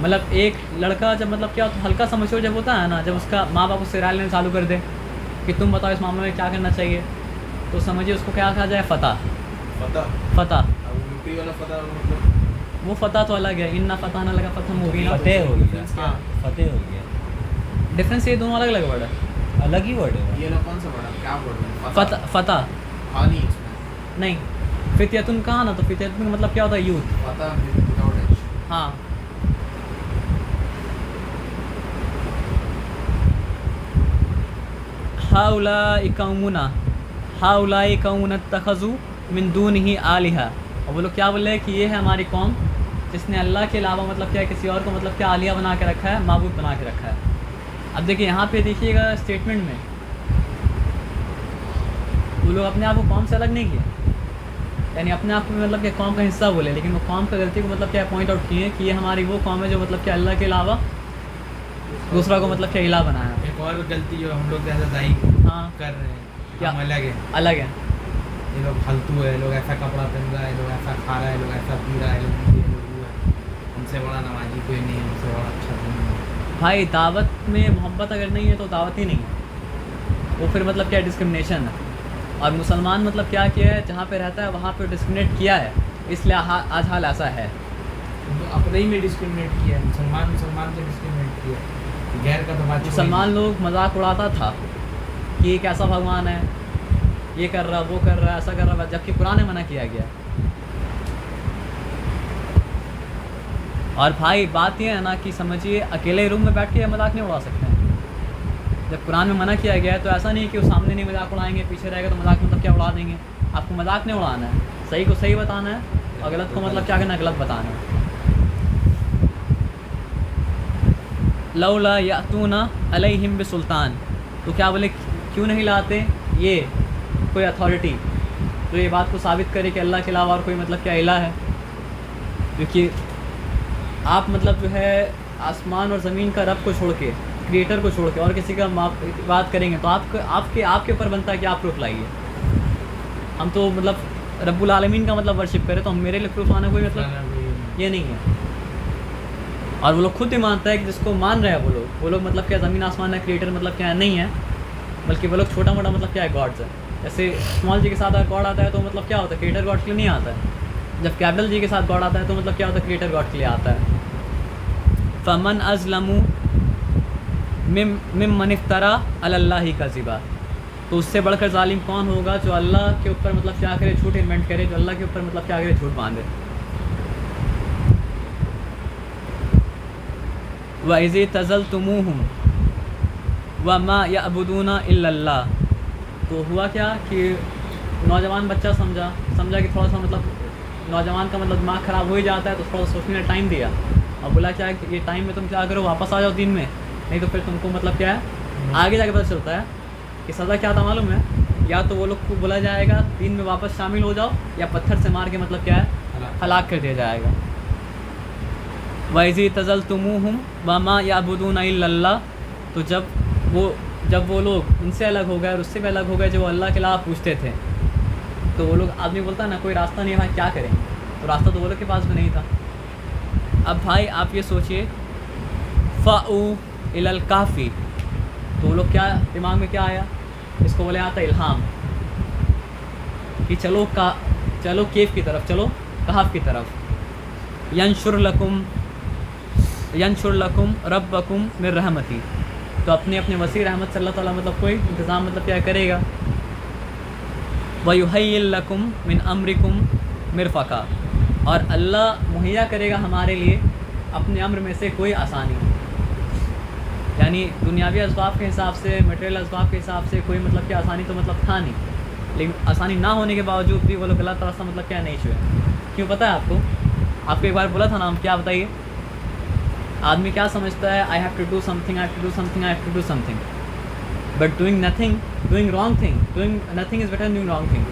मतलब एक लड़का जब मतलब क्या हल्का समझो जब होता है ना, जब उसका माँ बाप उससे राय लेना चालू कर दे कि तुम बताओ इस मामले में क्या करना चाहिए, तो समझिए उसको क्या कहा जाए, फ़तह। फतह? फ़तह अब यूपी वाला फतह मतलब वो फ़तह तो अलग है, इन्ना फ़तह ना लगा फ़तह मुबीना। फतेह हो गया, हाँ फतेह हो गया, डिफरेंस ये दोनों अलग अलग वर्ड है। अलग ही वर्ड है। ये ना कौन सा वर्ड है, क्या वर्ड है? फ़तह फ़तह हाँ नहीं इसमें नहीं, फित्यतुन कहा ना, तो फित्यतुन का मतलब क्या होता है, यूथ। फतह विदाउट एच। हाँ हाउलाई कौमुन तखजू मिन दूनिही आलिहा, और वो लोग क्या बोल रहे हैं कि ये है हमारी कौम जिसने अल्लाह के अलावा मतलब क्या किसी और को मतलब क्या आलिया बना के रखा है, माबूद बना के रखा है। अब देखिए यहाँ पे देखिएगा स्टेटमेंट में वो लोग अपने आप को कौम से अलग नहीं किए, यानी अपने आप को मतलब क्या कौम का हिस्सा बोले, लेकिन वो कौम का गलती को मतलब क्या पॉइंट आउट किए कि ये हमारी वो कौम है जो मतलब क्या अल्लाह के अलावा दूसरा को मतलब क्या इलाह बनाया। एक और गलती जो हम लोग जैसा दाई हाँ कर रहे हैं, क्या? हम अलग है, अलग है। ये लोग फालतू है, लोग ऐसा कपड़ा पहन रहा है, लोग ऐसा खा रहा है, लोग ऐसा पी रहा है, लोग ये लोग वो है, हमसे बड़ा नमाजी कोई नहीं है, हमसे बड़ा अच्छा कोई नहीं है। भाई दावत में मोहब्बत अगर नहीं है तो दावत ही नहीं है, वो फिर मतलब क्या डिस्क्रिमिनेशन है। और मुसलमान मतलब क्या किया है, जहाँ पे रहता है वहाँ पे डिस्क्रिमिनेट किया है, इसलिए आज हाल ऐसा है। तो अपने ही में डिस्क्रिमिनेट किया है, मुसलमान से डिस्क्रिमिनेट किया है, गैर का तो बात मुसलमान लोग मजाक उड़ाता था कि ये कैसा भगवान है, ये कर रहा वो कर रहा ऐसा कर रहा, जबकि कुरान में मना किया गया। और भाई बात ये है ना कि समझिए अकेले रूम में बैठ के मजाक नहीं उड़ा सकते हैं। जब कुरान में मना किया गया है तो ऐसा नहीं कि वो सामने नहीं मजाक उड़ाएंगे, पीछे रहेगा तो मजाक मतलब क्या उड़ा देंगे। आपको मजाक नहीं उड़ाना है, सही को सही बताना है और गलत को मतलब क्या करना है, गलत बताना है। लौला यातूना अलैहिम बिसुल्तान, तो क्या बोले क्यों नहीं लाते ये कोई अथॉरिटी तो ये बात को साबित करे कि अल्लाह के अलावा और कोई मतलब क्या इलाह है। क्योंकि आप मतलब जो है आसमान और ज़मीन का रब को छोड़ के, क्रिएटर को छोड़ के और किसी का बात करेंगे तो आपके ऊपर बनता है कि आप प्रूफ लाइए। हम तो मतलब रब्बुल आलमीन का मतलब वर्शिप करें तो हम मेरे लिए प्रूफ आना कोई मतलब ये नहीं है। और वो लोग खुद ही मानता है कि जिसको मान रहे हैं वो लोग मतलब क्या ज़मीन आसमान है, क्रिएटर मतलब क्या नहीं है, बल्कि वो लोग छोटा मोटा मतलब क्या है गॉड्स है। जैसे स्मॉल जी के साथ अगर गॉड आता है तो मतलब क्या होता है, क्रिएटर गॉड के लिए नहीं आता है। जब कैपिटल जी के साथ गॉड आता है तो मतलब क्या होता है, क्रिएटर गॉड के लिए आता है। फ़मन अज़लमु मिम्मन इफ्तरा अलल्लाहि कज़िबा, तो उससे बढ़कर जालिम कौन होगा जो अल्लाह के ऊपर मतलब क्या करे, झूठ इन्वेंट करे, जो अल्लाह के ऊपर मतलब क्या करे, झूठ बांधे। वइज़ तज़लतुमूहुम वमा यअबुदूना इल्लल्लाह, तो हुआ क्या कि नौजवान बच्चा समझा कि थोड़ा सा मतलब नौजवान का मतलब दिमाग ख़राब हो ही जाता है, तो थोड़ा सोचने का टाइम दिया और बोला क्या है कि ये टाइम में तुम क्या करो, वापस आ जाओ दिन में, नहीं तो फिर तुमको मतलब क्या है आगे जाके पता चलता है कि सज़ा क्या था मालूम है, या तो वो लोग को बोला जाएगा दिन में वापस शामिल हो जाओ, या पत्थर से मार के मतलब क्या है हलाक कर दिया जाएगा। वइज़ तज़लतुमूहुम वमा यअबुदूना इल्लल्लाह, तो जब वो लोग उनसे अलग हो गए और उससे भी अलग हो गए जो अल्लाह के अलावा पूछते थे, तो वो लोग आदमी बोलता है ना कोई रास्ता नहीं है भाई क्या करें, तो रास्ता तो वो लोग के पास भी नहीं था। अब भाई आप ये सोचिए फ़ाऊ इलल काफ़ी, तो वो लोग क्या दिमाग में क्या आया, इसको बोले आता इल्हाम कि चलो केफ की तरफ, चलो कहाफ़ की तरफ, यंशुर लकुम रब्बकुम मिर रहमती, तो अपने वसी रहमत से अल्लाह ताला मतलब कोई इंतज़ाम मतलब क्या करेगा। वयुहय्यिल लकुम मिन अम्रिकुम मिरफ़क़ा, और अल्लाह मुहैया करेगा हमारे लिए अपने अम्र में से कोई आसानी, यानी दुनियावी असबाब के हिसाब से, मटेरियल असबाब के हिसाब से कोई मतलब क्या आसानी तो मतलब था नहीं, लेकिन आसानी ना होने के बावजूद भी वो लोग अल्लाह ताला से मतलब क्या नहीं छुए। क्यों पता है आपको एक बार बोला था ना, हम क्या बताइए, आदमी क्या समझता है, I have to do something, I have to do something, I have to do something, but doing nothing, doing wrong thing, doing nothing is better than doing wrong thing.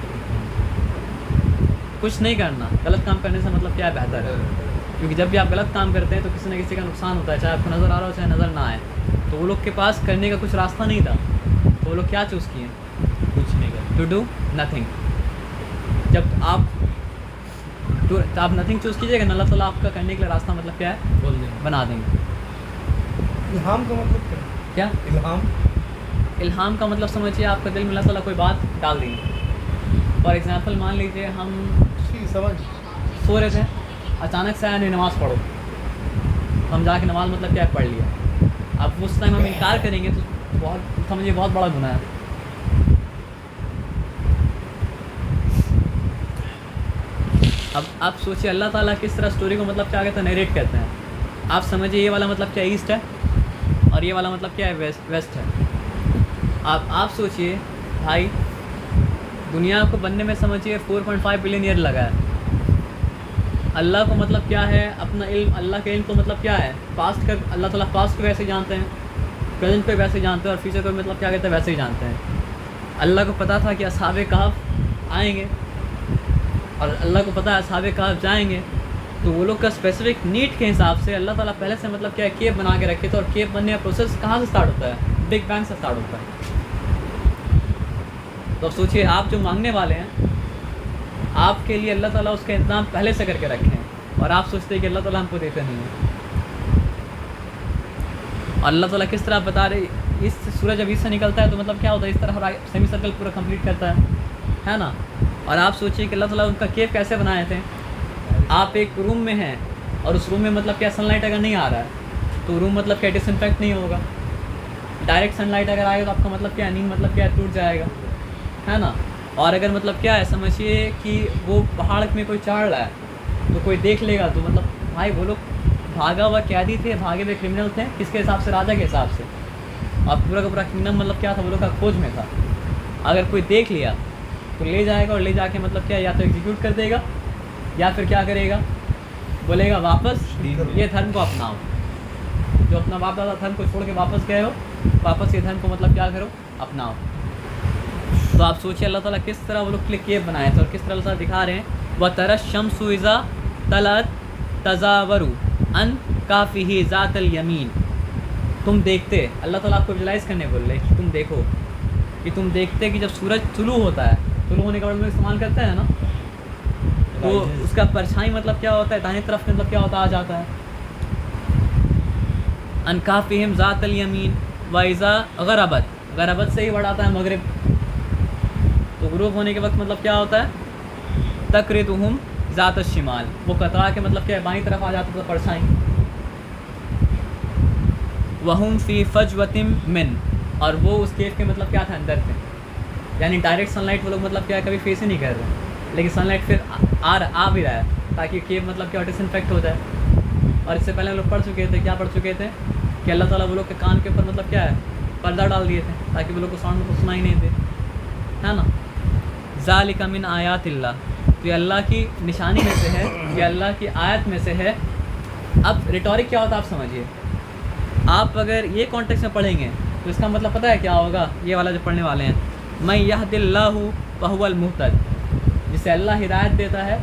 कुछ नहीं करना, गलत काम करने से मतलब क्या है, बेहतर है। क्योंकि जब भी आप गलत काम करते हैं तो किसी न किसी का नुकसान होता है, चाहे आपको नज़र आ रहा हो चाहे नज़र ना आए। तो वो लोग के पास करने का कुछ रास्ता नहीं था, तो वो लोग क्या चूज़ किए, कुछ नहीं कर, टू डू नथिंग। जब आप तो आप नथिंग चूज़ कीजिएगा ना, अल्लाह ताला आपका करने के लिए रास्ता मतलब क्या है बोल देंगे। बना देंगे। इल्हाम का मतलब क्या है? क्या इल्हाम इल्हाम का मतलब समझिए आपका दिल में अल्लाह ताला कोई बात डाल देंगे। फॉर एग्ज़ाम्पल मान लीजिए हम जी समझ सो रहे थे, अचानक से आया नहीं नमाज़ पढ़ो, तो हम जाके नमाज़ मतलब क्या है पढ़ लिया। अब उस टाइम हम इनकार करेंगे तो बहुत समझिए बहुत बड़ा गुनाह है। अब आप सोचिए अल्लाह ताला किस तरह स्टोरी को मतलब क्या कहते हैं नरेट करते हैं। आप समझिए ये वाला मतलब क्या ईस्ट है और ये वाला मतलब क्या है वेस्ट है। आप सोचिए भाई, दुनिया को बनने में समझिए 4.5 बिलियन ईयर लगा है। अल्लाह को मतलब क्या है अपना इल्म, अल्लाह के इल्म को मतलब क्या है पास्ट कर, अल्लाह ताला पास्ट को वैसे जानते हैं, प्रेजेंट को वैसे जानते हैं और फ्यूचर को मतलब क्या कहते हैं वैसे ही जानते हैं। अल्लाह को पता था कि असहाबे कहफ आएंगे और अल्लाह को पता है असहाबे कहफ जाएंगे, तो वो लोग का स्पेसिफिक नीड के हिसाब से अल्लाह ताला पहले से मतलब क्या है केव बना के रखे थे। और केव बनने का प्रोसेस कहाँ से स्टार्ट होता है? बिग बैंग से स्टार्ट होता है। तो अब सोचिए आप जो मांगने वाले हैं आपके लिए अल्लाह ताला उसका इंतज़ाम पहले से करके रखे हैं और आप सोचते हैं कि अल्लाह ताला हमको देते नहीं है। और अल्लाह ताला किस तरह बता रहे, इस सूरज जब इससे निकलता है तो मतलब क्या होता है, इस तरह सेमी सर्कल पूरा कंप्लीट करता है ना। और आप सोचिए कि अल्लाह ताला उनका केव कैसे बनाए थे। आप एक रूम में हैं और उस रूम में मतलब क्या सनलाइट अगर नहीं आ रहा है तो रूम मतलब क्या डिसइंफेक्ट नहीं होगा। डायरेक्ट सनलाइट अगर आएगा तो आपका मतलब क्या नींद मतलब क्या टूट जाएगा, है ना। और अगर मतलब क्या है समझिए कि वो पहाड़ में कोई चढ़ रहा है तो कोई देख लेगा तो मतलब भाई वो लोग भागा हुआ कैदी थे, भागे हुए क्रिमिनल थे, किसके हिसाब से? राजा के हिसाब से। और पूरा का पूरा किंगडम मतलब क्या था वो लोग का खोज में था। अगर कोई देख लिया तो ले जाएगा और ले जाके मतलब क्या या तो एग्जीक्यूट कर देगा या फिर क्या करेगा, बोलेगा वापस ये धर्म को अपनाओ, जो अपना बाप दादा धर्म को छोड़ के वापस गए हो, वापस ये धर्म को मतलब क्या करो अपनाओ। तो आप सोचिए अल्लाह ताला किस तरह वो लोग के लिए केव बनाए थे और किस तरह अल्लाह ताला दिखा रहे हैं। व तरश शम्सु इज़ा तलत तज़ावरु अन काफ़िही ज़ातल यमीन। तुम देखते, अल्लाह ताला आपको विजुलाइज़ करने बोल रहे कि तुम देखो, कि तुम देखते कि जब सूरज तुलू होता है, तुलू होने के बाद लोग इस्तेमाल करते हैं ना, तो उसका परछाई मतलब क्या होता है दाहिनी तरफ में मतलब क्या होता आ जाता है। अन काफ़िहिम ज़ातल यमीन व इज़ा गरबत, गरबत से ही वर्ड आता है मगरिब, तो ग्रूब होने के वक्त मतलब क्या होता है तक़रिदुहुम ज़ात शिमाल, वो कतरा के मतलब क्या है बाईं तरफ आ जाता था परछाई। वहुम फ़ी फजवतिम मिन, और वो उस केव के मतलब क्या था अंदर थे, यानी डायरेक्ट सनलाइट वो लोग मतलब क्या है कभी फेस ही नहीं कर रहे, लेकिन सनलाइट फिर आ भी रहा है ताकि केव मतलब क्या डिसइंफेक्ट हो जाए। और इससे पहले हम लोग पढ़ चुके थे, क्या पढ़ चुके थे कि अल्लाह ताला वो लोग के कान के ऊपर मतलब क्या है पर्दा डाल दिए थे ताकि वो लोग को साउंड को सुनाई नहीं दे, है ना। ज़ालिका मिन आयातिल्लाह, तो ये अल्लाह की निशानी में से है, ये अल्लाह की आयत में से है। अब रिटोरिक क्या होता है आप समझिए, आप अगर ये कॉन्टेक्स्ट में पढ़ेंगे तो इसका मतलब पता है क्या होगा, ये वाला जो पढ़ने वाले हैं, मैं यहदिल्लाहु फहुवल मुहतद, जिसे अल्लाह हिदायत देता है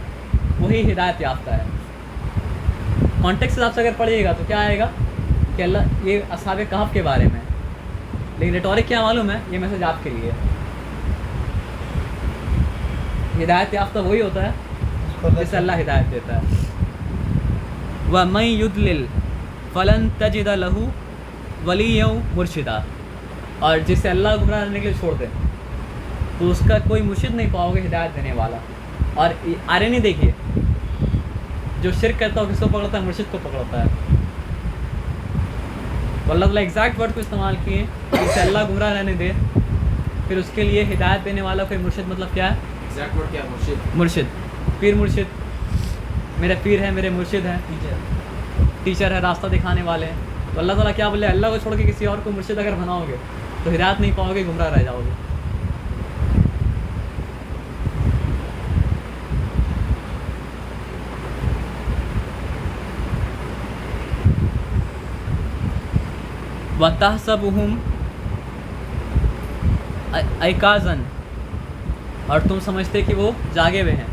वही हिदायत याफ्ता है। कॉन्टेक्स्ट हिसाब से अगर पढ़िएगा तो क्या आएगा कि अल्लाह ये असहाबे कहफ के बारे में, लेकिन रिटोरिक क्या मालूम है, ये मैसेज आपके लिए। हिदायत याफ्ता वही होता है जिसे अल्लाह हिदायत देता है। व मैं युदलिल फ़लन तजिद लहू वलिय्यौ मुर्शिदा, और जिसे अल्लाह गुमराह करने के लिए छोड़ दे तो उसका कोई मुर्शिद नहीं पाओगे हिदायत देने वाला। और आरे नहीं देखिए, जो शिरक करता है किसको पकड़ता है, मुर्शिद को पकड़ता है। अल्लाह ताला एग्जैक्ट वर्ड को इस्तेमाल किए, जिसे अल्लाह गुमराह रहने दे फिर उसके लिए हिदायत देने वाला कोई मुर्शिद मतलब क्या है, एग्जैक्ट वर्ड क्या है? मुर्शिद। मुर्शिद, पीर मुर्शिद, मेरे पीर है, मेरे मुर्शिद हैं, टीचर है, रास्ता दिखाने वाले हैं। तो अल्लाह ताला क्या बोले, अल्लाह को छोड़ के किसी और को मुर्शिद अगर बनाओगे तो हिदायत नहीं पाओगे, गुमराह रह जाओगे। वतहसबुहुम ऐकाज़न, और तुम समझते कि वो जागे हुए हैं।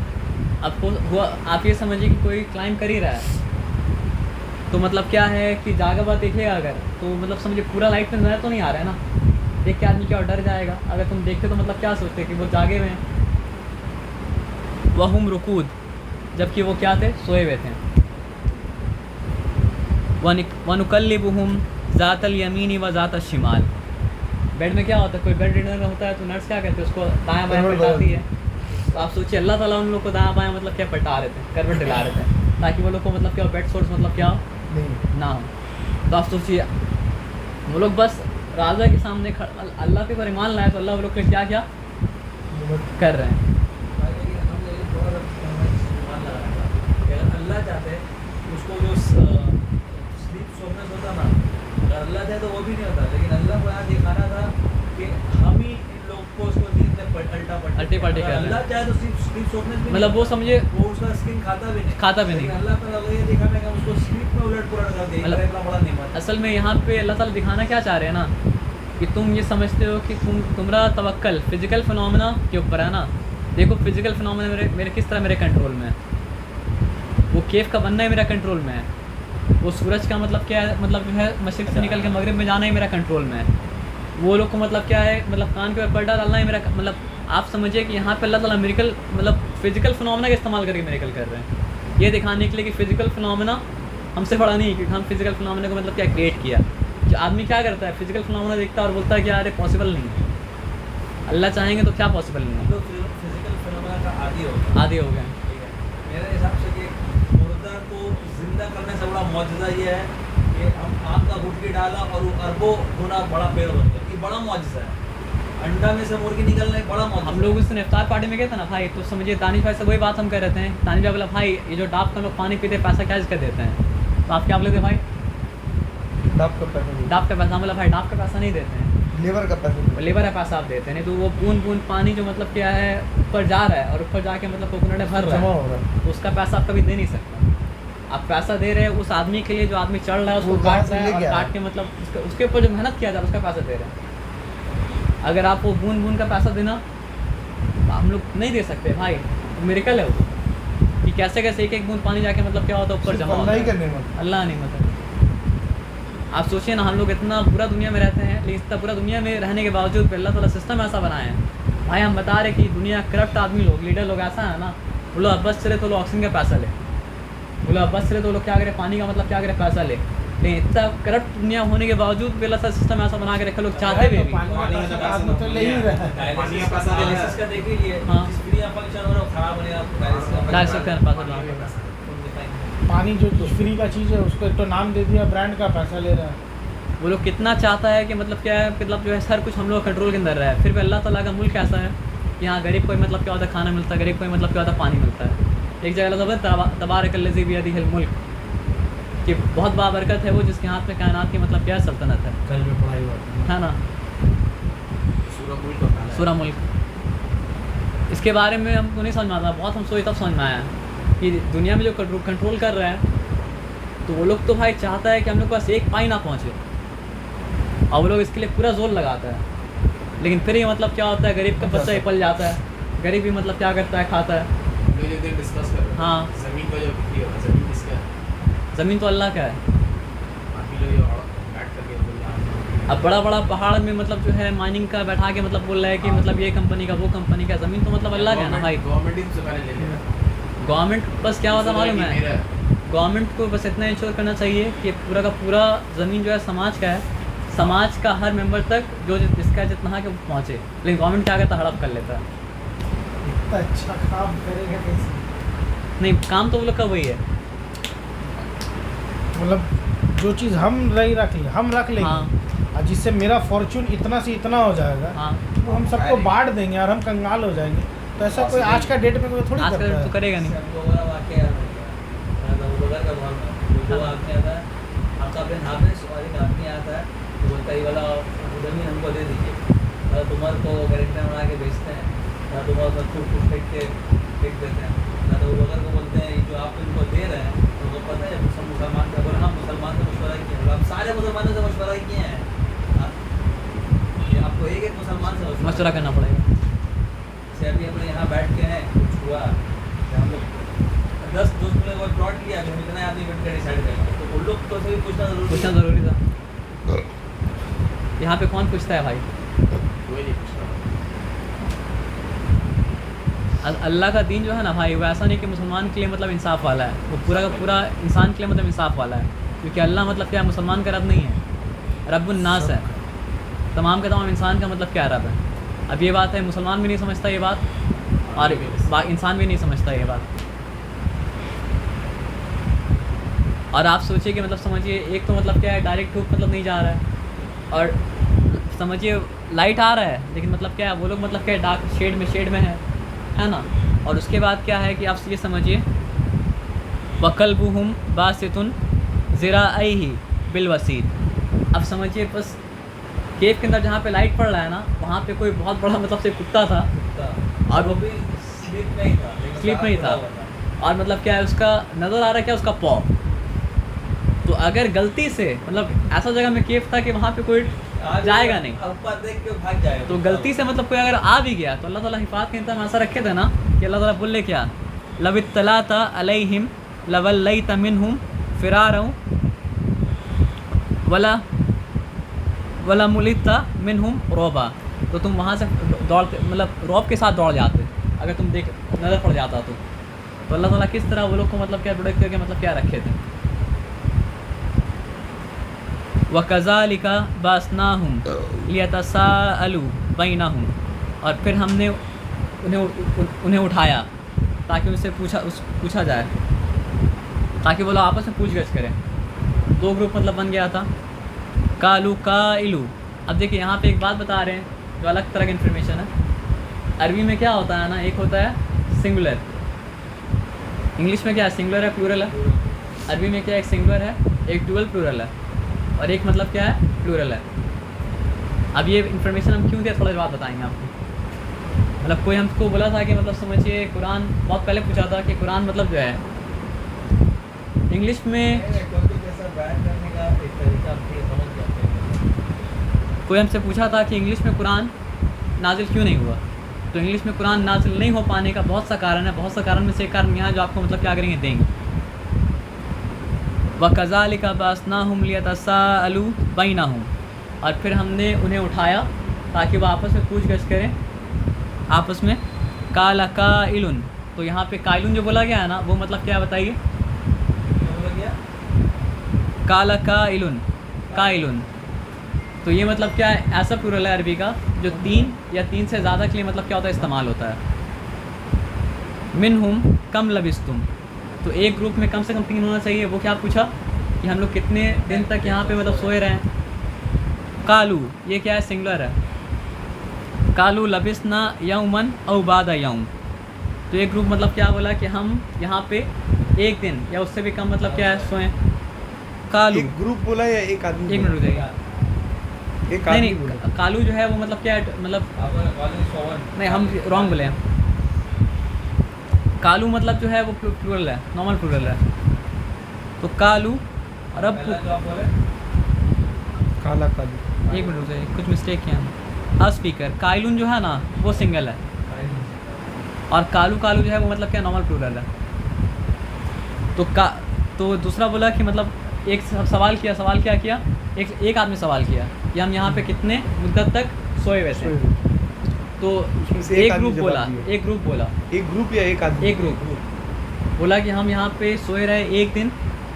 अब वो आप ये समझिए कि कोई क्लाइम कर ही रहा है तो मतलब क्या है कि जागा हुआ देखिएगा अगर तो मतलब समझिए पूरा लाइट में नजर तो नहीं आ रहा है ना, देख के आदमी क्या डर जाएगा। अगर तुम देखते तो मतलब क्या सोचते कि वो जागे हुए हैं। वहुम रुकूद, जबकि वो क्या थे, सोए हुए थे। वनुकल्लिबुहुम ज़ातल यमीनी व ज़ातल शिमाल। बेड में क्या होता है, कोई बेड रिडर होता है तो नर्स क्या कहते हैं, उसको दायां बायां पलटाती है। तो आप सोचिए अल्लाह ताला उन लोग को दायां बायां मतलब क्या पलटा रहे थे, करवट दिला रहे थे, ताकि वो लोग को मतलब क्या बेड सोर्स मतलब क्या नहीं ना हो। तो आप सोचिए वो लोग बस राजा के सामने अल्लाह पे पर ईमान लाए तो अल्लाह वो लोग के क्या क्या कर रहे हैं। अल्लाह चाहते उसको जो स्लीप सोफनेस होता ना, अगर अल्लाह चाहे तो वो भी नहीं होता, लेकिन अल्लाह को यहाँ दिखाना था कि हम ही इन लोग को उसको नींद में अल्टी पल्टी कर रहे हैं। अल्लाह चाहे तो सिर्फ स्लीप सोफनेस भी मतलब वो समझे वो उसका स्किन खाता भी नहीं नहीं। लेकिन अल्लाह ताला ये दिखाना कि हम उसको स्लीप में उलट पुलट कर दें, मतलब इतना बड़ा नेमत है। असल में यहाँ पे अल्लाह ताला दिखाना क्या चाह रहे हैं ना, कि तुम ये समझते हो कि तुम्हारा तवक्कल फिजिकल फिनोमेना के ऊपर है ना। देखो फिजिकल फिनोमेना मेरे किस तरह मेरे कंट्रोल में है, वो केव का बनना ही मेरा कंट्रोल में है, वो सूरज का मतलब क्या है, मतलब जो है मशरिक़ से निकल के मगरिब में जाना ही मेरा कंट्रोल में है, वो लोग को मतलब क्या है, मतलब कान के ऊपर पर्दा डालना ही मेरा मतलब आप समझिए कि यहाँ पे अल्लाह ताला मिरेकल मतलब फिजिकल फिनोमेना का इस्तेमाल करके मिरेकल कर रहे हैं, ये दिखाने के लिए कि फिजिकल फिनोमेना हमसे बड़ा नहीं है, क्योंकि हम फिजिकल फिनोमेना को मतलब क्या क्रिएट किया। जो आदमी क्या करता है, फिजिकल फिनोमेना देखता है और बोलता है कि यार ये पॉसिबल नहीं है, अल्लाह चाहेंगे तो क्या पॉसिबल नहीं है। तो फिजिकल फिनोमेना का आदी हो गया। आदि हो गए। ठीक है, मेरे हिसाब से कि मुर्दा को जिंदा करने से बड़ा मौजूदा ये है कि हम आग का गुटकी डाला और वो अरबों गुना बड़ा पेड़ बन गया, ये बड़ा मौजूदा है। अंडा में से मुर्गी निकलना एक बड़ा मौजूदा। हम लोग उस दिन इफ्तार पार्टी में गए थे ना भाई, तो समझिए दानिश भाई से वही बात हम कर रहे थे। दानिश भाई बोला भाई ये जो डाब का लोग पानी पीते पैसा क्या इसका देते हैं, तो आप क्या बोले थे भाई, डाब का पैसा नहीं, डाब का पैसा। बोला भाई डाब का पैसा नहीं देते हैं, लेबर का पैसा लेबर का पैसा आप देते हैं। नहीं तो वो बूंद बूंद पानी जो मतलब क्या है ऊपर जा रहा है और ऊपर जाके मतलब कोकोनट भर रहा जमा है, हो रहा है। तो उसका पैसा आप कभी दे नहीं सकते। आप पैसा दे रहे हैं उस आदमी के लिए जो आदमी चढ़ रहा है उसको वो कहाँ काट से रहा है, लेके और आया? काट के मतलब उसके ऊपर जो मेहनत किया जा रहा है उसका पैसा दे रहे हैं। अगर आप वो बूंद बूंद का पैसा देना तो हम लोग नहीं दे सकते भाई, मिरेकल है वो कि कैसे कैसे एक एक बूंद पानी जाके मतलब क्या होता है ऊपर जमा होता अल्लाह ही है। करने वाला। अल्लाह नहीं मतलब आप सोचिए ना, हम लोग इतना बुरा दुनिया में रहते हैं, लेकिन इतना बुरा दुनिया में रहने के बावजूद भी अल्लाह ताला सिस्टम ऐसा बनाए हैं। भाई हम बता रहे कि दुनिया करप्ट आदमी लोग, लीडर लोग ऐसा है ना, वो लोग बस चले तो लोग ऑक्सीजन का पैसा ले, वो लोग बस चले तो लोग क्या करे, पानी का मतलब क्या करे पैसा ले। लेकिन इतना करप्ट दुनिया होने के बावजूद भी अल्लाह ताला सिस्टम ऐसा बना के रखे, लोग चाहते भी पानी का पैसा आदमी तो ले ही रहा है। पानी का पैसा देना है। डायलिसिस का देख ही लिए, हाँ। जिस फ्री फंक्शन हो रहा है खराब होने आपको डायलिसिस का डायलिसिस का पैसा पानी का पैसा। पानी जो फ्री का चीज़ है उसको एक तो नाम दे दिया, ब्रांड का पैसा ले रहा है। वो लोग कितना चाहता है कि मतलब क्या है, मतलब जो है हर कुछ हम लोग कंट्रोल के अंदर रहा है। फिर भी अल्लाह ताला का मुल्क ऐसा है कि यहाँ गरीब को मतलब क्या होता है खाना मिलता है, गरीब को मतलब क्या होता है पानी मिलता है। एक जगह अल्लाह तबारकल्लज़ी बियदिहिल मुल्क कि बहुत बाबरकत है वो जिसके हाथ में कायनात की मतलब क्या सल्तनत है, कल में पढ़ाई हुआ है ना, सूरह मुल्क का खाना है। सूरह मुल्क। इसके बारे में हमको नहीं समझ में आता, बहुत हम सोचे तब समझ में आया कि दुनिया में जो कंट्रोल कर रहा है तो वो लोग तो भाई चाहता है कि हम लोग के पास एक पाई ना पहुँचे, और वो लोग इसके लिए पूरा जोर लगाता है। लेकिन फिर ये मतलब क्या होता है, गरीब का बच्चा ही पल जाता है, गरीब भी मतलब क्या करता है, खाता है। हम लोग एक दिन डिस्कस कर रहे थे। हाँ। जमीन का जो बिक्री हो रहा है, जमीन किसका है? ज़मीन तो अल्लाह का है। बाकी लोग ये और बैठ करके बोल रहे हैं। अब बड़ा बड़ा पहाड़ में मतलब जो है माइनिंग का बैठा के मतलब बोल रहा है कि मतलब ये कंपनी का वो कंपनी का, ज़मीन तो मतलब अल्लाह का है ना भाई। गवर्नमेंट ही सबसे पहले ले लेगा। गवर्नमेंट बस क्या होता मालूम मेरा है, गवर्नमेंट को बस इतना इंश्योर करना चाहिए कि पूरा का पूरा ज़मीन जो है समाज का है, समाज का हर मेंबर तक जो जिसका जितना है कि वो पहुँचे। लेकिन गवर्नमेंट क्या करता है, हड़प कर लेता है। इतना अच्छा काम करेगा कैसे? नहीं, काम तो वो लोग का वही है। मतलब जो चीज़ हम नहीं रख लें, हम रख लेंगे, हाँ। और जिससे मेरा फॉर्चून इतना से इतना हो जाएगा, हाँ, तो हम सबको बांट देंगे और हम कंगाल हो जाएंगे। तो ऐसा कोई आज का डेट में कोई थोड़ी आज करता कल तो है। करेगा नहीं। वगैरह वाकया याद हो गया। अबू बकर का बहुत जो आपने आता है, आपका अपने हाफिज और एक आदमी आता है तो बोलता है ये वाला ज़मीन हमको दे दीजिए, तुम्हारे को गारंटर बना के बेचते हैं, या तुम्हारे साथ फूट फूट फेंक देते हैं। ना तो अबू बकर को बोलते हैं जो आप इनको दे रहे हैं तो उनको पता है मुसलमान का बोला, हाँ मुसलमान से मशवरा किया, आप सारे मुसलमानों से मशवरा किए हैं, ये आपको एक एक मुसलमान से मशवरा करना पड़ेगा। जैसे अभी हम लोग यहाँ बैठ के हैं, कुछ हुआ कि हम लोग 10 दोस्त मिले वो प्लॉट लिया, अभी हम इतना आदमी बैठ कर डिसाइड करेंगे, तो उन लोग तो सभी पूछना पूछना ज़रूरी था। यहाँ पे कौन पूछता है भाई? कोई नहीं पूछता। अल्लाह का दीन जो है ना भाई, वो ऐसा नहीं कि मुसलमान के लिए मतलब इंसाफ वाला है, वो पूरा का पूरा इंसान के लिए मतलब इंसाफ वाला है। क्योंकि अल्लाह मतलब क्या है, मुसलमान का रब नहीं है, रब्बुन नास है, तमाम के तमाम इंसान का मतलब क्या रब है। अब ये बात है, मुसलमान भी नहीं समझता ये बात और इंसान भी नहीं समझता ये बात। और आप सोचिए कि मतलब समझिए, एक तो मतलब क्या है, डायरेक्ट धूप मतलब नहीं जा रहा है, और समझिए लाइट आ रहा है, लेकिन मतलब क्या है, वो लोग मतलब क्या है, डार्क शेड में है ना। और उसके बाद क्या है कि आप ये समझिए, वकल्बुहुम बासितुन ज़िराअैहि बिलवसीत। अब समझिए बस केव के अंदर जहाँ पे लाइट पड़ रहा है ना, वहाँ पे कोई बहुत बड़ा मतलब से कुत्ता था, और वो भी स्लीप नहीं था, लेकिन स्लीप नहीं था, साथ में था। और मतलब क्या है, उसका नज़र आ रहा है क्या, उसका पॉ। तो अगर गलती से मतलब ऐसा जगह में केव था कि वहाँ पे कोई जाएगा नहीं, ऊपर देख के भाग जाएगा। तो गलती से मतलब कोई अगर आ भी गया तो अल्लाह ताला हिफाज़त के इंतज़ाम ऐसा रखे थे ना कि अल्लाह ताला बोले क्या, लवित्तलाता अलैहिम लवल्लैता मिनहुम फ़िरारौ वला मुलित्ता मिनहुम रौबा। तो तुम वहाँ से दौड़ते मतलब रौब के साथ दौड़ जाते अगर तुम देख नज़र पड़ जाता तो अल्लाह ताला किस तरह वो लोग को मतलब क्या प्रोटेक्ट करके मतलब क्या रखे थे। वकज़ालिका बासनाहुम लियतसाअलू बैनहुम, और फिर हमने उन्हें उठाया ताकि उनसे पूछा जाए, ताकि वो लोग आपस में पूछ गछ करें। दो ग्रुप मतलब बन गया था, कालू काइलू। अब देखिए यहाँ पे एक बात बता रहे हैं जो अलग तरह की इन्फॉर्मेशन है। अरबी में क्या होता है ना, एक होता है सिंगुलर, इंग्लिश में क्या है, सिंगुलर है प्लूरल है। अरबी में क्या है, एक सिंगुलर है, एक डुअल प्लूरल है, और एक मतलब क्या है, प्लूरल है। अब ये इन्फॉर्मेशन हम क्यों दिया, थोड़ा बात बताएंगे आपको। मतलब कोई हमको बोला था कि मतलब समझिए, कुरान बहुत पहले पूछा था कि कुरान मतलब जो है इंग्लिश में, कोई हमसे पूछा था कि इंग्लिश में कुरान नाजिल क्यों नहीं हुआ। तो इंग्लिश में कुरान नाजिल नहीं हो पाने का बहुत सा कारण है, बहुत सा कारण में से एक कारण यहाँ जो आपको मतलब क्या करेंगे देंगे। वकज़ालिका बासनाहुम लियतसाअलू बैनहुम, और फिर हमने उन्हें उठाया ताकि वो आपस में पूछ गछ करें आपस में। काला काइलुन, तो यहाँ पे काइलुन जो बोला गया है ना, वो मतलब क्या बताइए, काला काइलुन, काइलुन। तो ये मतलब क्या है, ऐसा प्लूरल है अरबी का जो तीन या तीन से ज़्यादा के लिए मतलब क्या होता है, इस्तेमाल होता है। मिनहुम कम लबिस्तुम, तो एक ग्रुप में कम से कम 3 होना चाहिए। वो क्या पूछा कि हम लोग कितने दिन तक यहाँ पे मतलब सोए रहें। कालू, ये क्या है, सिंगुलर है। कालू लबिसना यौमन औ बाद यौम, तो एक ग्रुप मतलब क्या बोला कि हम यहाँ पे एक दिन या उससे भी कम मतलब क्या है सोएं। कालू एक ग्रुप बोला या एक आदमी? एक मिनट रुकिएगा, एक नहीं आदमी बोला। नहीं, कालू जो है वो मतलब क्या है, मतलब नहीं, हम रॉन्ग बोले हैं। कालू मतलब जो है वो प्लूरल है, नॉर्मल प्लूरल है। तो कालू, और अब काला कालू, एक मिनट रुकिए, कुछ मिस्टेक किया हम। स्पीकर काइलून जो है ना वो सिंगल है, और कालू कालू जो है वो मतलब क्या नॉर्मल प्लूरल है। तो दूसरा बोला कि मतलब एक सवाल क्या किया, एक आदमी सवाल किया कि हम यहाँ पे कितने मुद्दत तक सोए हुए थे। तो एक ग्रुप बोला एक ग्रुप या एक आदमी? एक ग्रुप बोला कि हम यहाँ पे सोए रहे एक दिन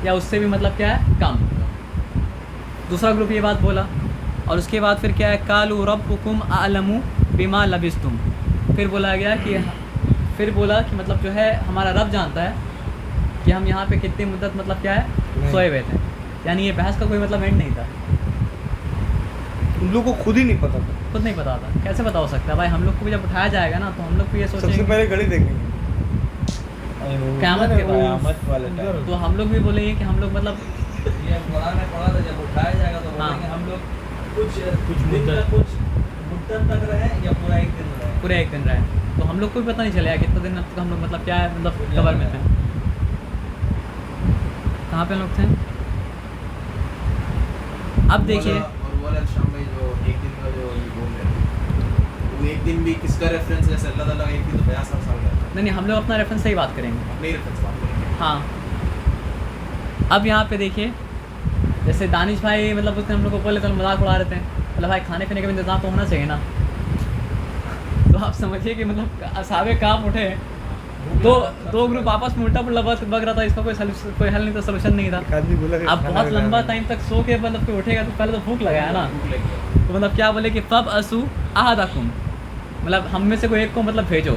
या उससे भी मतलब क्या है कम। दूसरा ग्रुप ये बात बोला, और उसके बाद फिर क्या है, कालू रब्बुकुम अअलमु बिमा लबिस्तुम। फिर बोला कि मतलब जो है हमारा रब जानता है कि हम यहाँ पे कितनी मुद्दत मतलब क्या है सोए हुए थे। यानी ये बहस का कोई मतलब एंड नहीं था, उन लोगों को खुद ही नहीं पता था। खुद नहीं पता था, कैसे पता हो सकता है भाई। हम लोग को भी जब उठाया जाएगा ना तो हम लोग भी ये सबसे सोचेंगे पहले घड़ी देखेंगे क़यामत के बाद। क़यामत वाले टाइम। तो हम लोग भी बोलेंगे कि हम लोग मतलब ये कुरान में पढ़ा था, जब उठाया जाएगा तो हाँ। बोलेंगे हम लोग कुछ मुद्दत तक रहे या पूरा एक दिन रहे। पूरे एक दिन रहे। तो हम लोग को भी पता नहीं चलेगा कितना दिन तक हम लोग मतलब क्या है मतलब कबर में थे। कहाँ पे हम लोग थे? अब देखिए, और वो वाला शाम भाई जो एक दिन का जो ये बोल रहे हैं, वो एक दिन भी किसका रेफरेंस है? जैसे अल्लाह ताला का एक दिन तो 50 साल का है। नहीं हम लोग अपना रेफरेंस से ही बात करेंगे। अपने रेफरेंस बात करेंगे। हाँ, अब यहाँ पे देखिए, जैसे दानिश भाई मतलब उसने हम लोग को बोले तो मजाक उड़ा रहे थे, मतलब भाई खाने पीने का भी इंतजाम तो होना चाहिए ना। तो आप समझिए कि मतलब असहाबे कांप उठे, दो ग्रुप आपस में उल्टा पुल्टा बग रहा था, इसका कोई हल नहीं था, सोल्यूशन नहीं था। एक आदमी बोला कि अब खाना बहुत खिलाना लंबा है। टाइम तक सो के मतलब कोई उठेगा तो पहले तो भूख लगाया ना, भूख लगी है। तो मतलब क्या बोले कि फब असू आहदाकुम, मतलब हम में से कोई एक को मतलब भेजो,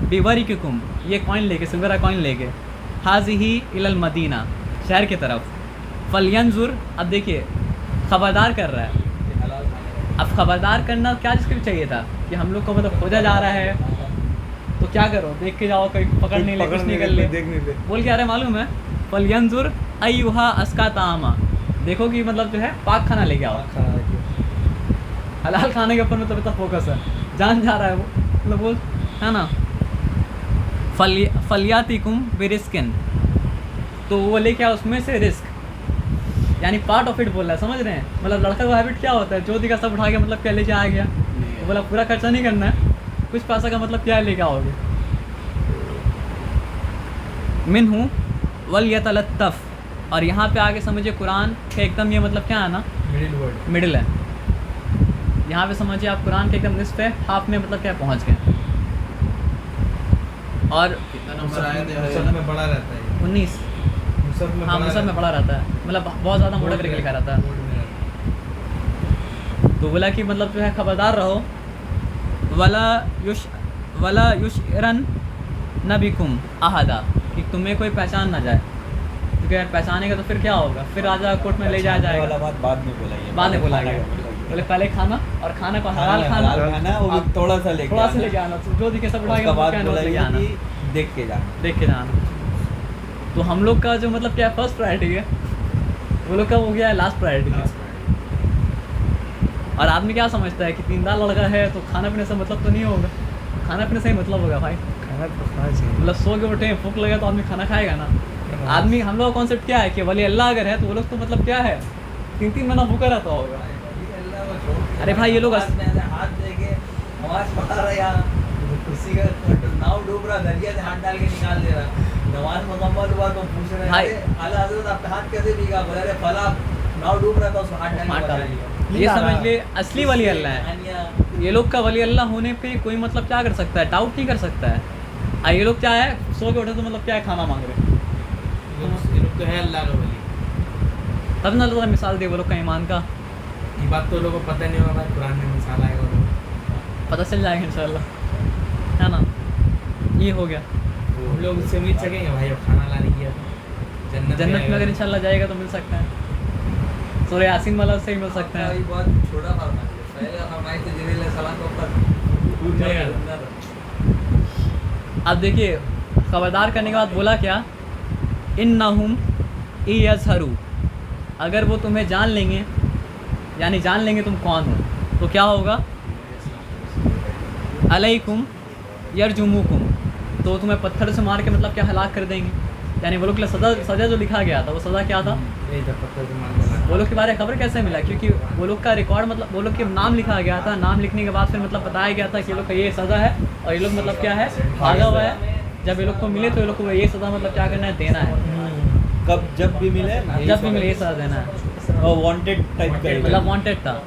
बिवरी के कुम, ये कॉइन लेके, सिल्वर का कॉइन लेके, हाजी ही इलल मदीना, शहर की तरफ, फलियंजुर, अब देखिए खबरदार कर रहा है। अब खबरदार करना क्या जिसके चाहिए था कि हम लोग को मतलब खोजा जा रहा है तो क्या करो, देख के जाओ, कहीं पकड़ नहीं ले, कुछ नहीं कर ले, देख नहीं ले। बोल क्या रहे मालूम है, फलियंजुर अय्युहा अस्का तामा, देखो कि मतलब जो है पाक खाना लेके आओ, खाना है हलाल खाने के ऊपर मतलब इतना फोकस है, जान जा रहा है वो, मतलब बोल है ना। फलियातिकुम बिरिस्किन, तो वो लेके आओ उसमें से रिस्क, यानी पार्ट ऑफ इट बोल रहा है, समझ रहे हैं। मतलब लड़का का हैबिट क्या होता है, जो दिखा सब उठा के मतलब क्या लेके आ गया, तो बोला पूरा खर्चा नहीं करना है, कुछ पैसा का मतलब क्या लेके आओगे। मिन हूँ वल यतलत्तफ, और यहाँ पे आगे समझिए कुरान के एकदम ये मतलब क्या है ना, मिडिल वर्ड। मिडिल है, यहाँ पे समझिए आप कुरान के एकदम निस्फ है, हाफ में मतलब क्या पहुँच गए। और कितना नंबर आया था मुसहफ में बड़ा रहता है ये। 19, मुसहफ में हाँ मुसहफ में पढ़ा रहता है, मतलब बहुत ज़्यादा मोटा करके लिखा रहता है। बोर्ड में रहता है। तो बोला कि मतलब जो है खबरदार रहो, वला युशरन नबिकुम अहदा, कि तुम्हें कोई पहचान ना जाए, क्योंकि अगर पहचानेगा तो फिर क्या होगा, फिर राजा कोर्ट में ले जाया खाने वाला जाएगा। बात बाद में बोला ये, बाद में बोला गया, खाना बोले पहले खाना, और खाना को हलाल खाना, खाना वो भी थोड़ा सा लेके थोड़ा सा लेके आना, जो दिखे सब उठा के उसका मतलब बाद क्या बोला नोट लेके ये आना, कि देख के जाना। देख के जाना। तो हम लोग का जो मतलब क्या फर्स्ट प्रायोरिटी है, वो लोग का हो गया है लास्ट प्रायोरिटी है। और आदमी क्या समझता है कि तीनदार लड़का है तो खाना पीने से मतलब तो नहीं होगा, खाना पीने से ही मतलब होगा भाई, खाना तो खाना चाहिए। मतलब सो के उठे भूख लगे तो आदमी खाना खाएगा ना। आदमी हम लोग का कॉन्सेप्ट क्या है कि वली अल्लाह अगर है तो वो लोग तो मतलब क्या है 3-3 महीना भूखा रहता होगा। अरे भाई ये लोग हाथ देके नमाज पढ़ा रहा यहाँ, किसी का नाव डूब रहा, दरिया से हाथ डाल के निकाल दे रहा, नमाज मुकम्मल हुआ तो पूछ रहे भाई। हैं आला हजरत आपका हाथ कैसे भीगा, बोले अरे फला नाव डूब रहा था उसको हाथ डाल के बचा लिया। ये समझ लिए असली वली अल्लाह है। कहानियाँ ये लोग का वली अल्लाह होने पे कोई मतलब क्या कर सकता है, डाउट नहीं कर सकता है। ये लोग क्या है, सो के उठे तो मतलब क्या है, खाना मांग रहे, ये लोग तो है अल्लाह का वली। तब ना अल्लाह मिसाल दे वो लोग का ईमान का, ये बात तो लोगों को पता नहीं होगा भाई, कुरान में मिसाल आएगा और पता चल जाएगा इंशाल्लाह, है ना। ये हो गया, हम लोग उससे उम्मीद सकेंगे भाई अब खाना लाने की जन्नत में अगर इंशाल्लाह जाएगा तो मिल सकता है, सूरह यासीन वाला से ही मिल सकता आपका है। ये बहुत छोटा फरमाइश है, पहले फरमाइश तो जिब्रील अलैहिस्सलाम के ऊपर दूध नहीं आया। अब देखिए खबरदार करने के बाद बोला क्या, इन्नहुम यज़हरू, अगर वो तुम्हें जान लेंगे, यानी जान लेंगे तुम कौन हो, तो क्या होगा, अलैकुम यरजुमुकुम, तो तुम्हें पत्थर से मार के मतलब क्या हलाक कर देंगे। यानी वो लोग के लिए सज़ा जो लिखा गया था वो सज़ा क्या था, यही था पत्थर से मार देना। वो लोग के बारे में खबर कैसे मिला, क्योंकि वो लोग का रिकॉर्ड मतलब वो लोग के नाम लिखा गया था, नाम लिखने के बाद फिर मतलब बताया गया था कि ये लोग का ये सज़ा है, और ये लोग मतलब क्या है भागा हुआ है। जब ये लोग को मिले तो ये लोग को ये सज़ा मतलब क्या करना है, देना है, कब जब भी मिले जब भी मिले ये सज़ा देना है, और वांटेड टाइप का ही मतलब वांटेड था।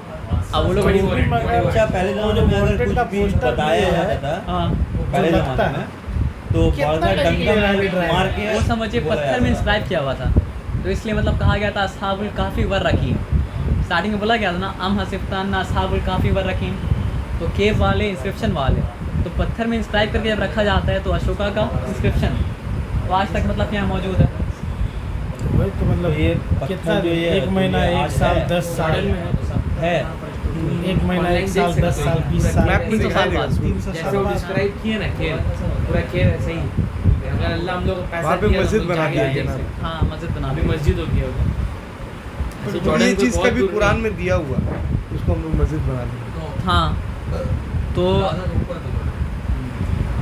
अब वो लोग अच्छा पहले जमाने में अगर Wanted का कुछ भी poster बताया भी है। जाता था हाँ, पहले लगता जमाने है। में, तो कितना बड़ा करीब डंका है, मार के वो समझिए बोला पत्थर में जाता था। इंस्क्राइब किया हुआ था, तो इसलिए मतलब कहा गया था असहाबुल काफ़ी वर रकीम। स्टार्टिंग में बोला गया था ना, अम हसिफ्तान असहाबुल काफ़ी वर रकीम, तो केव वाले इंस्क्रिप्शन वाले, तो पत्थर में इंस्क्राइब करके जब रखा जाता है तो अशोका का इंस्क्रिप्शन तो आज तक मतलब क्या मौजूद है। वही तो मतलब ये कितना पत्थर जो ये 1 महीना, 1 साल, 10 साल, है 1 महीना, 1 साल, 10 साल, 20 साल, मैप में 300 साल दिखाई बाद। देगा। 300 जैसे साल वो बाद। डिस्क्राइब किए ना खेल, पूरा खेल ऐसे ही, अगर अल्लाह हम लोग को पैसा वहाँ पे दिया तो मस्जिद हम लोग बना जाके दिया आएंगे। ना। हाँ मस्जिद बना अभी दी। मस्जिद हो गया होगा। तो ऐसे जॉर्डन ये कोई चीज़ बहुत कभी दूर कुरान नहीं। में दिया हुआ है, उसको हम लोग मस्जिद बना देंगे। हाँ, तो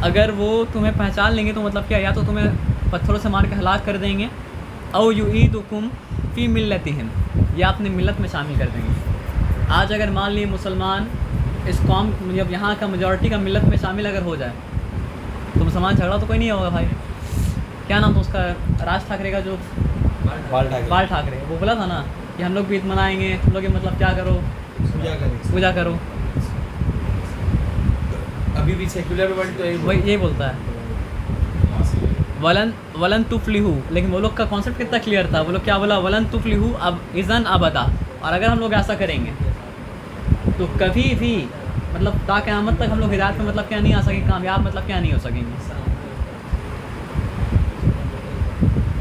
अगर वो तुम्हें पहचान लेंगे तो मतलब क्या, या तो तुम्हें पत्थरों से मार के हलाक कर देंगे, औ युईदुकुम फी मिल्लतिहिम, या अपने मिल्लत में शामिल कर देंगे। आज अगर मान लिए मुसलमान इस कौम जब यहाँ का मेजॉरिटी का मिल्लत में शामिल अगर हो जाए तो मुसलमान झगड़ा तो कोई नहीं होगा भाई। क्या नाम था उसका, राज ठाकरे का जो बाल ठाकरे। बाल ठाकरे, वो बोला था ना कि हम लोग भी ईद मनाएंगे, तुम लोग ये मतलब क्या करो, पूजा करें। पूजा करो। अभी भी सेक्युलर वर्ल्ड तो वही ये बोलता है वलन तुफलिहू, लेकिन वो लोग का कॉन्सेप्ट कितना क्लियर था। वो लोग क्या बोला, वलन तुफलिहू अब इज़न अबदा, और अगर हम लोग ऐसा करेंगे तो कभी भी मतलब ता क़यामत तक हम लोग हिदायत में मतलब क्या नहीं आ सकेंगे, कामयाब मतलब क्या नहीं हो सकेंगे।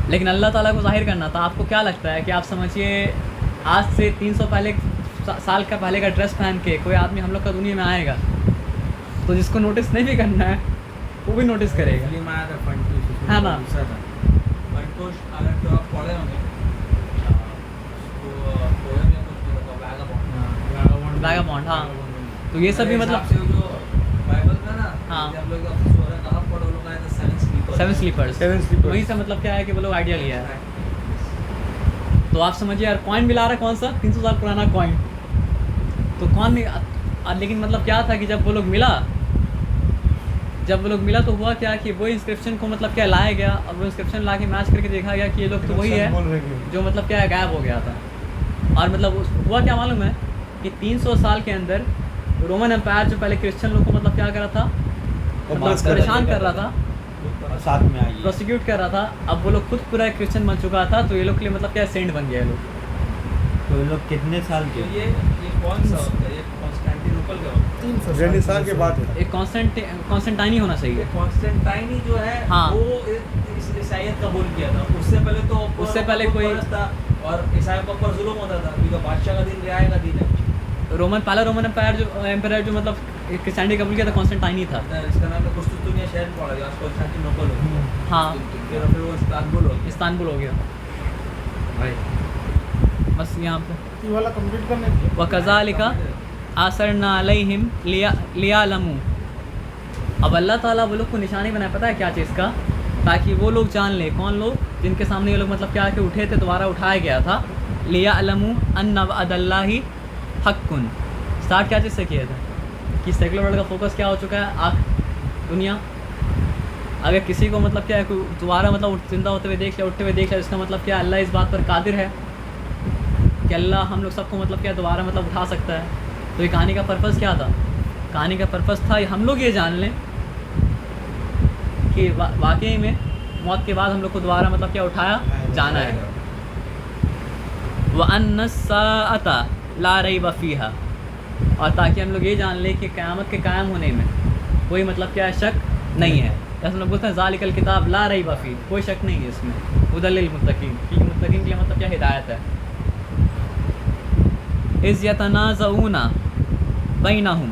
लेकिन अल्लाह ताला को ज़ाहिर करना था। आपको क्या लगता है कि आप समझिए आज से 300 साल का पहले का ड्रेस पहन के कोई आदमी हम लोग का दुनिया में आएगा तो जिसको नोटिस नहीं भी करना है वो भी नोटिस करेगा, फिल्म आया था फंटूश, हाँ ना। फंटूश अगर तो आप पढ़े होंगे तो पोएम या कुछ भी होगा वैगाबॉन्ड, हाँ। तो ये सब भी मतलब से जो बाइबल में ना, हाँ। जब लोग सूरह कहां पढ़ो लोग आए थे सेवन स्लीपर्स, Seven sleepers। वही से मतलब क्या है कि वो लोग आइडिया लिया है। तो आप समझिए यार कॉइन मिला रहा है कौन सा 300 साल पुराना कॉइन, तो कौन नहीं, लेकिन मतलब क्या था कि जब वो लोग मिला तो हुआ क्या कि वो इंस्क्रिप्शन को मतलब क्या लाया गया, और वो इंस्क्रिप्शन ला के मैच करके देखा गया कि ये लोग तो वही है बोल रहे हैं जो मतलब क्या है गायब हो गया था। और मतलब हुआ क्या मालूम है कि 300 साल के अंदर रोमन एम्पायर जो पहले क्रिश्चियन लोग को मतलब क्या कर रहा था, परेशान कर रहा था, साथ में आइए। प्रोसिक्यूट कर रहा था। अब वो लोग खुद पूरा क्रिश्चियन बन चुका था, तो ये लोग के लिए मतलब क्या सेंट बन गया ये लोग। तो ये लोग कितने साल तो के? ये कौन सा होता है, ये कॉन्स्टेंटिनोपल का होता है। 300 रेनेसां के बाद का। एक कॉन्स्टेंटाइन ही होना ये चाहिए। कॉन्स्टेंटाइन ही जो है हाँ। वो इस ईसाईयत कबूल किया था। उससे पहले तो उससे पहले कोई- परस्त था और ईसाइयों के ऊपर जुल्म होता था, क्योंकि बादशाह का दिन रियाया का दिन है। पहला रोमन एम्पायर जो मतलब क्रिश्चियनिटी कबूल किया था कॉन्स्टेंटाइन ही था। इसका नाम तो कुस्तुनतुनिया शहर पड़ा गया, आज कॉन्स्टेंटिनोपल हो गया। हाँ, फिर वो इस्तांबुल हो गया। इस्तांबुल हो गया। बस यहाँ पे ये वाला कंप्लीट करने के व कज़ालिका आसरना अलैहिम लियालमू। अब अल्लाह ताला वो लोग को निशानी बनाया, पता है क्या चीज़ का, ताकि वो लोग जान ले, कौन लोग, जिनके सामने ये लोग मतलब क्या के उठे थे, दोबारा उठाया गया था। लियालमू अन्ना वअदल्लाहि हक्कुन। स्टार्ट क्या चीज़ से किया था कि सेकुलर वर्ल्ड का फोकस क्या हो चुका है, दुनिया। अगर किसी को मतलब क्या है कोई दोबारा मतलब जिंदा होते हुए देख लिया, उठते हुए देख लिया, इसका मतलब क्या अल्लाह इस बात पर कादिर है कि अल्लाह हम लोग सबको मतलब क्या दोबारा मतलब उठा सकता है। तो ये कहानी का पर्पज़ क्या था, कहानी का पर्पज़ था हम लोग ये जान लें कि वाकई में मौत के बाद हम लोग को दोबारा मतलब क्या उठाया जाना है। व अन्नस्साअता ला रैब फ़ीहा, और ताकि हम लोग ये जान लें कि क़यामत के कायम होने में कोई मतलब क्या शक नहीं है। जैसे हम लोग बोलते हैं ज़ालिकल किताब ला रैब फ़ीह, कोई शक नहीं है इसमें, हुदल लिल मुत्तकीन, क्योंकि मुत्तकीन के लिए मतलब क्या हिदायत है। इज़ यतनाज़ऊना बैनहुम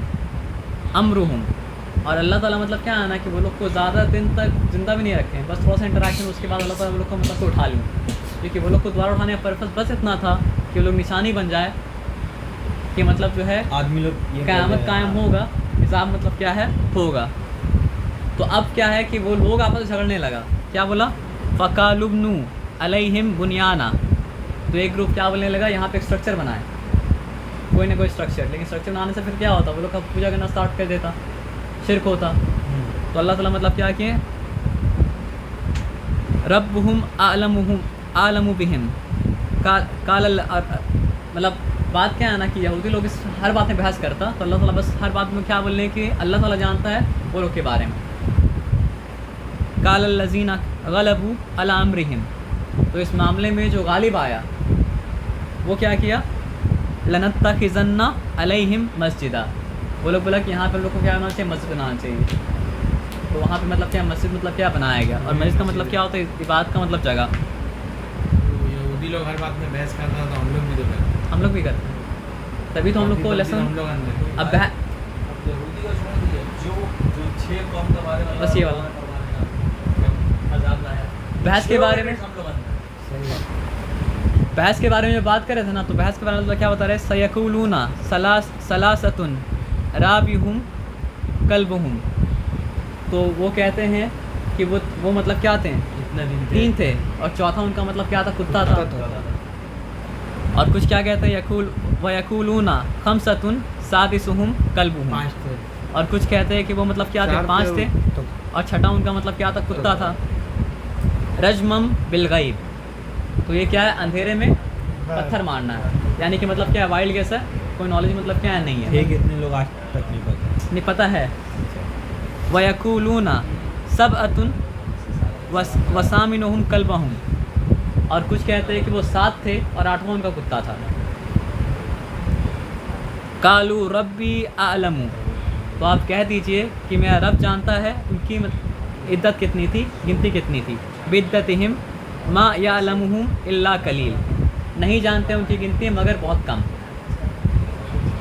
अम्रुहुम, और अल्लाह ताला मतलब क्या है ना कि वो लोग को ज़्यादा दिन तक ज़िंदा भी नहीं रखें, बस थोड़ा सा इंटरेक्शन, उसके बाद अल्लाह ताला वो लोग को मतलब को उठा लें, क्योंकि वो लोग को दोबारा उठाने का पर्पज़ बस इतना था कि वो लोग निशानी बन जाए कि मतलब जो है आदमी लोग ये क़यामत कायम होगा, हिसाब मतलब क्या है होगा। तो अब क्या है कि वो लोग आपस में झगड़ने लगा, क्या बोला, फ़कालुब्नु अलैहिम बुनियाना। तो एक ग्रुप क्या बोलने लगा, यहाँ पे एक स्ट्रक्चर बनाए, कोई ना कोई स्ट्रक्चर, लेकिन स्ट्रक्चर बनाने से फिर क्या होता, वो लोग का पूजा करना स्टार्ट कर देता, शिरक होता। तो अल्लाह ताला मतलब क्या किए, रब्बुहुम आलमु बिहिम काल, मतलब बात क्या है ना कि यहूदी लोग इस हर बात में बहस करता, तो अल्लाह ताला बस हर बात में क्या बोलने कि अल्लाह ताला जानता है वो लोग के बारे में। काल लज़ीना गलबू अला अम्रिहिम, तो इस मामले में जो गालिब आया वो क्या किया, लनत्तखिज़न्ना अलैहिम मस्जिदा, वो लोग बोला कि यहाँ पर हम लोग को क्या होना चाहिए, मस्जिद बनाना चाहिए। तो वहाँ पे मतलब क्या मस्जिद मतलब क्या बनाया गया, और मस्जिद का मतलब क्या होता है, इबादत का मतलब जगह। यहूदी लोग हर बात में बहस करता था, हम लोग भी तो करते हैं। हम लोग भी करते हैं, तभी तो हम लोग को लेसन हम लोग अंदर अब अब यहूदी का छोड़ दिया, जो 6 कौम के बारे में बस ये वाला। आजाद लाया, बहस के बारे में, हम लोग अंदर। बहस के बारे में बात कर रहे थे ना, तो बहस के बारे में मतलब क्या बता रहे, सयकुलूना सलासतुन राबिहुम कल्बुहुम। तो वो कहते हैं कि वो मतलब क्या थे, इतना दिन 3 थे, और चौथा उनका मतलब क्या था, कुत्ता था। और कुछ क्या कहते हैं, यकूलूना खमसतुन सादिसुहुम कल्बुहुम, 5 थे। और कुछ कहते हैं कि वो मतलब क्या थे, 5 थे, और छठा उनका मतलब क्या था, कुत्ता था। रजमम बिलगैब, तो ये क्या है, अंधेरे में पत्थर मारना है, यानी कि मतलब क्या है, वाइल्ड गेस है, कोई नॉलेज मतलब क्या है नहीं है, ठीक, इतने लोग आज तक नहीं पता। नहीं पता है। वयकूलूना सबअतुन वसामिनुहुम कल्बहुम, और कुछ कहते हैं कि वो 7 थे और 8वां उनका कुत्ता था। कालू रब्बी आलमू, तो आप कह दीजिए कि मेरा रब जानता है उनकी इद्दत कितनी थी, गिनती कितनी थी। बिद्दतिहिम मा यालमुहुम इल्ला कलील, नहीं जानते उनकी गिनती मगर बहुत कम,